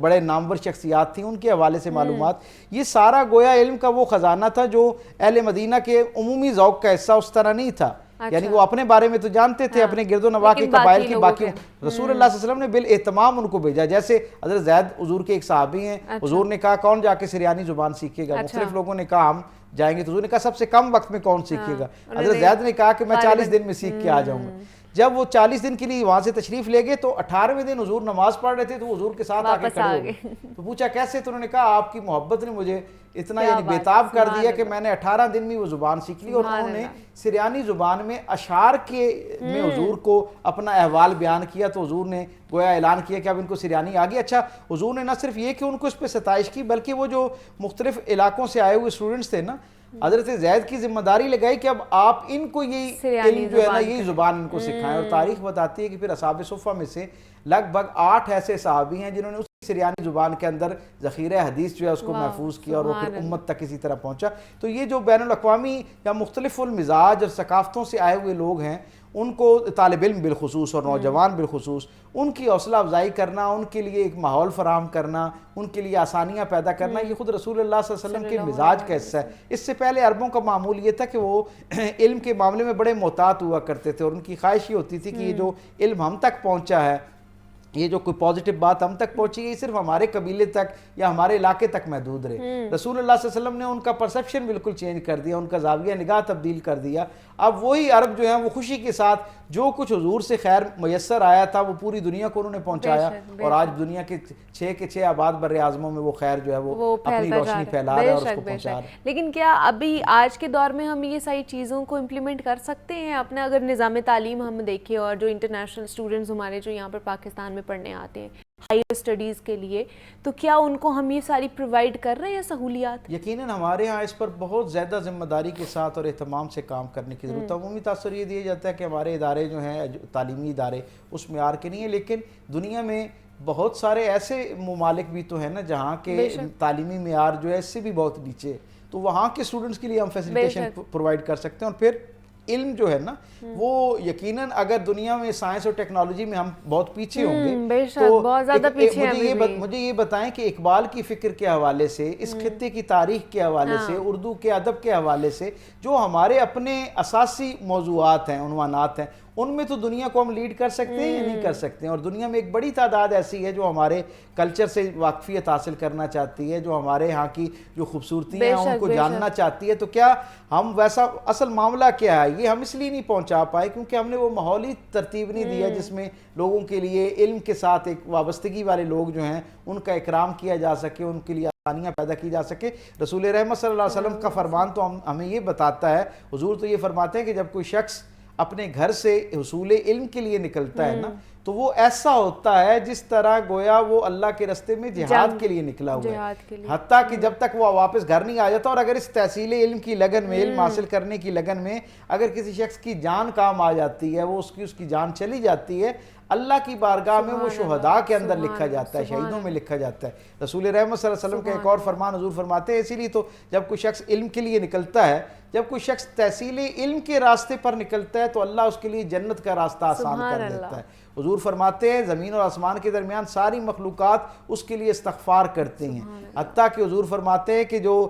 بڑے نامور شخصیات تھیں ان کے حوالے سے معلومات, یہ سارا گویا علم کا وہ خزانہ تھا جو اہل مدینہ کے عمومی ذوق کا حصہ اس طرح نہیں تھا. یعنی وہ اپنے بارے میں تو جانتے تھے, اپنے گرد و نواح کے قبائل کی, باقی رسول اللہ صلی اللہ علیہ وسلم نے بالاہتمام ان کو بھیجا. جیسے حضرت زید حضور کے ایک صحابی ہیں, حضور نے کہا کون جا کے سریانی زبان سیکھے گا؟ مختلف لوگوں نے کہا ہم جائیں گے. تو حضور نے کہا سب سے کم وقت میں کون سیکھے گا؟ حضرت زید نے کہا کہ میں 40 دن میں سیکھ کے آ جاؤں گا. جب وہ 40 دن کے لیے وہاں سے تشریف لے گئے تو 18ویں دن حضور نماز پڑھ رہے تھے تو حضور کے ساتھ آ کے کھڑے ہو گئے. تو پوچھا کیسے؟ تو انہوں نے کہا آپ کی محبت نے مجھے اتنا یعنی بیتاب کر دیا کہ میں نے 18 دن میں وہ زبان سیکھ لی. اور انہوں نے سریانی زبان میں اشعار میں حضور کو اپنا احوال بیان کیا. تو حضور نے گویا اعلان کیا کہ اب ان کو سریانی آ گئی. اچھا, حضور نے نہ صرف یہ کہ ان کو اس پہ ستائش کی, بلکہ وہ جو مختلف علاقوں سے آئے ہوئے اسٹوڈنٹس تھے نا, حضرت زید کی ذمہ داری لگائی کہ اب آپ ان کو یہی علم جو ہے نا, یہی زبان ان کو سکھائیں. اور تاریخ بتاتی ہے کہ پھر اصحاب صفہ میں سے لگ بھگ 8 ایسے صحابی ہیں جنہوں نے اس سریانی زبان کے اندر ذخیرہ حدیث جو ہے اس کو محفوظ کیا اور وہ پھر امت تک اسی طرح پہنچا. تو یہ جو بین الاقوامی یا مختلف المزاج اور ثقافتوں سے آئے ہوئے لوگ ہیں, ان کو طالب علم بالخصوص اور نوجوان بالخصوص ان کی حوصلہ افزائی کرنا, ان کے لیے ایک ماحول فراہم کرنا, ان کے لیے آسانیاں پیدا کرنا, یہ خود رسول اللہ صلی اللہ علیہ وسلم کے مزاج کا حصہ ہے. اس سے پہلے عربوں کا معمول یہ تھا کہ وہ علم کے معاملے میں بڑے محتاط ہوا کرتے تھے, اور ان کی خواہش یہ ہوتی تھی کہ یہ جو علم ہم تک پہنچا ہے, یہ جو کوئی پازیٹیو بات ہم تک پہنچی ہے, صرف ہمارے قبیلے تک یا ہمارے علاقے تک محدود رہے. رسول اللہ صلی اللہ علیہ وسلم نے ان کا پرسپشن بالکل چینج کر دیا, ان کا زاویہ نگاہ تبدیل کر دیا. اب وہی عرب جو ہیں وہ خوشی کے ساتھ جو کچھ حضور سے خیر میسر آیا تھا وہ پوری دنیا کو انہوں نے پہنچایا, اور آج دنیا کے 6 کے 6 آباد بر اعظموں میں وہ خیر جو ہے وہ اپنی روشنی پھیلا رہا ہے اور اس کو پہنچا رہا ہے. لیکن کیا ابھی آج کے دور میں ہم یہ ساری چیزوں کو امپلیمنٹ کر سکتے ہیں اپنا؟ اگر نظام تعلیم ہم دیکھیں اور جو انٹرنیشنل اسٹوڈنٹس ہمارے جو یہاں پر پاکستان میں پڑھنے آتے ہیں ہائر اسٹڈیز کے لیے, تو کیا ان کو ہم یہ ساری پرووائڈ کر رہے ہیں سہولیات؟ یقیناً ہمارے ہاں اس پر بہت زیادہ ذمہ داری کے ساتھ اور اہتمام سے کام کرنے کی ضرورت ہے. عمومی تاثر یہ دیا جاتا ہے کہ ہمارے ادارے جو ہیں تعلیمی ادارے اس معیار کے نہیں ہیں, لیکن دنیا میں بہت سارے ایسے ممالک بھی تو ہیں نا جہاں کے تعلیمی معیار جو ہے اس سے بھی بہت نیچے, تو وہاں کے اسٹوڈنٹس کے لیے ہم فیسیلیٹیشن پرووائڈ کر سکتے ہیں. اور پھر علم جو ہے نا وہ یقیناً اگر دنیا میں سائنس اور ٹیکنالوجی میں ہم بہت پیچھے ہوں گے تو مجھے یہ بتائیں کہ اقبال کی فکر کے حوالے سے, اس خطے کی تاریخ کے حوالے سے, اردو کے ادب کے حوالے سے جو ہمارے اپنے اساسی موضوعات ہیں, عنوانات ہیں, ان میں تو دنیا کو ہم لیڈ کر سکتے ہیں یا نہیں کر سکتے ہیں. اور دنیا میں ایک بڑی تعداد ایسی ہے جو ہمارے کلچر سے واقفیت حاصل کرنا چاہتی ہے, جو ہمارے ہاں کی جو خوبصورتیاں ہیں ان کو جاننا چاہتی ہے. تو کیا ہم ویسا, اصل معاملہ کیا ہے, یہ ہم اس لیے نہیں پہنچا پائے کیونکہ ہم نے وہ ماحولی ترتیب نہیں دیا جس میں لوگوں کے لیے علم کے ساتھ ایک وابستگی والے لوگ جو ہیں ان کا اکرام کیا جا سکے, ان کے لیے آسانیاں پیدا کی جا سکے. رسول رحمت صلی اللہ علیہ وسلم کا فرمان تو ہمیں یہ بتاتا ہے, حضور تو یہ فرماتے ہیں کہ جب کوئی شخص اپنے گھر سے حصول علم کے لیے نکلتا ہے نا تو وہ ایسا ہوتا ہے جس طرح گویا وہ اللہ کے راستے میں جہاد کے لیے نکلا ہوا ہے, حتیٰ کہ جب تک وہ واپس گھر نہیں آ جاتا. اور اگر اس تحصیل علم کی لگن میں, علم حاصل کرنے کی لگن میں اگر کسی شخص کی جان کام آ جاتی ہے, وہ اس کی جان چلی جاتی ہے, اللہ کی بارگاہ میں وہ شہداء کے اندر لکھا جاتا ہے, شہیدوں میں لکھا جاتا ہے. رسول رحمت صلی اللہ علیہ وسلم کا ایک اور فرمان حضور فرماتے ہیں, اسی لیے تو جب کوئی شخص علم کے لیے نکلتا ہے, جب کوئی شخص تحصیل علم کے راستے پر نکلتا ہے تو اللہ اس کے لیے جنت کا راستہ آسان کر دیتا ہے. حضور فرماتے ہیں زمین اور آسمان کے درمیان ساری مخلوقات اس کے لیے استغفار کرتے ہیں, حتیٰ کہ حضور فرماتے ہیں کہ جو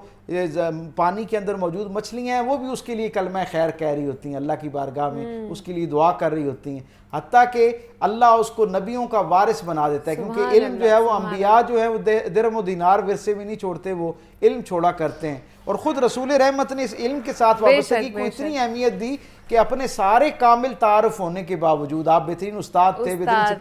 پانی کے اندر موجود مچھلیاں ہیں وہ بھی اس کے لیے کلمہ خیر کہہ رہی ہوتی ہیں اللہ کی بارگاہ میں, اس کے لیے دعا کر رہی ہوتی ہیں, حتیٰ کہ اللہ اس کو نبیوں کا وارث بنا دیتا ہے کیونکہ علم جو ہے وہ انبیاء جو ہے وہ درہم و دینار ورثے میں نہیں چھوڑتے, وہ علم چھوڑا کرتے ہیں. اور خود رسول رحمت نے اس علم کے ساتھ وابستگی کو اتنی اہمیت دی کہ اپنے سارے کامل تعارف ہونے کے باوجود, آپ بہترین استاد تھے, بہترین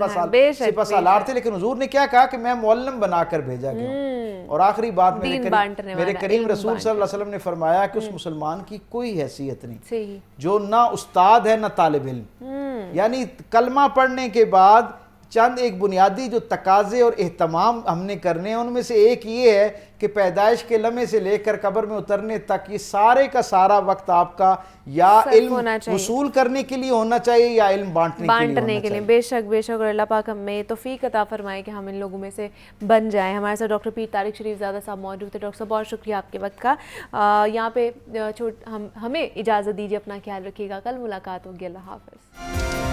سپہ سالار تھے, لیکن حضور نے کیا کہا کہ میں معلم بنا کر بھیجا گیا ہوں. اور آخری بات میرے کریم رسول صلی اللہ علیہ وسلم نے فرمایا کہ اس مسلمان کی کوئی حیثیت نہیں جو نہ استاد ہے نہ طالب علم. یعنی کلمہ پڑھنے کے بعد چند ایک بنیادی جو تقاضے اور اہتمام ہم نے کرنے ہیں, ان میں سے ایک یہ ہے کہ پیدائش کے لمحے سے لے کر قبر میں اترنے تک یہ سارے کا سارا وقت آپ کا یا علم وصول کرنے کے لیے ہونا چاہیے یا علم بانٹنے کے لیے. بے شک بے شک. اور اللہ پاک ہمیں توفیق عطا فرمائے کہ ہم ان لوگوں میں سے بن جائیں. ہمارے ساتھ ڈاکٹر پیر طارق شریف زادہ صاحب موجود تھے. ڈاکٹر صاحب بہت شکریہ آپ کے وقت کا. یہاں پہ ہمیں اجازت دیجیے, اپنا خیال رکھیے گا, کل ملاقات ہوگی. اللہ حافظ.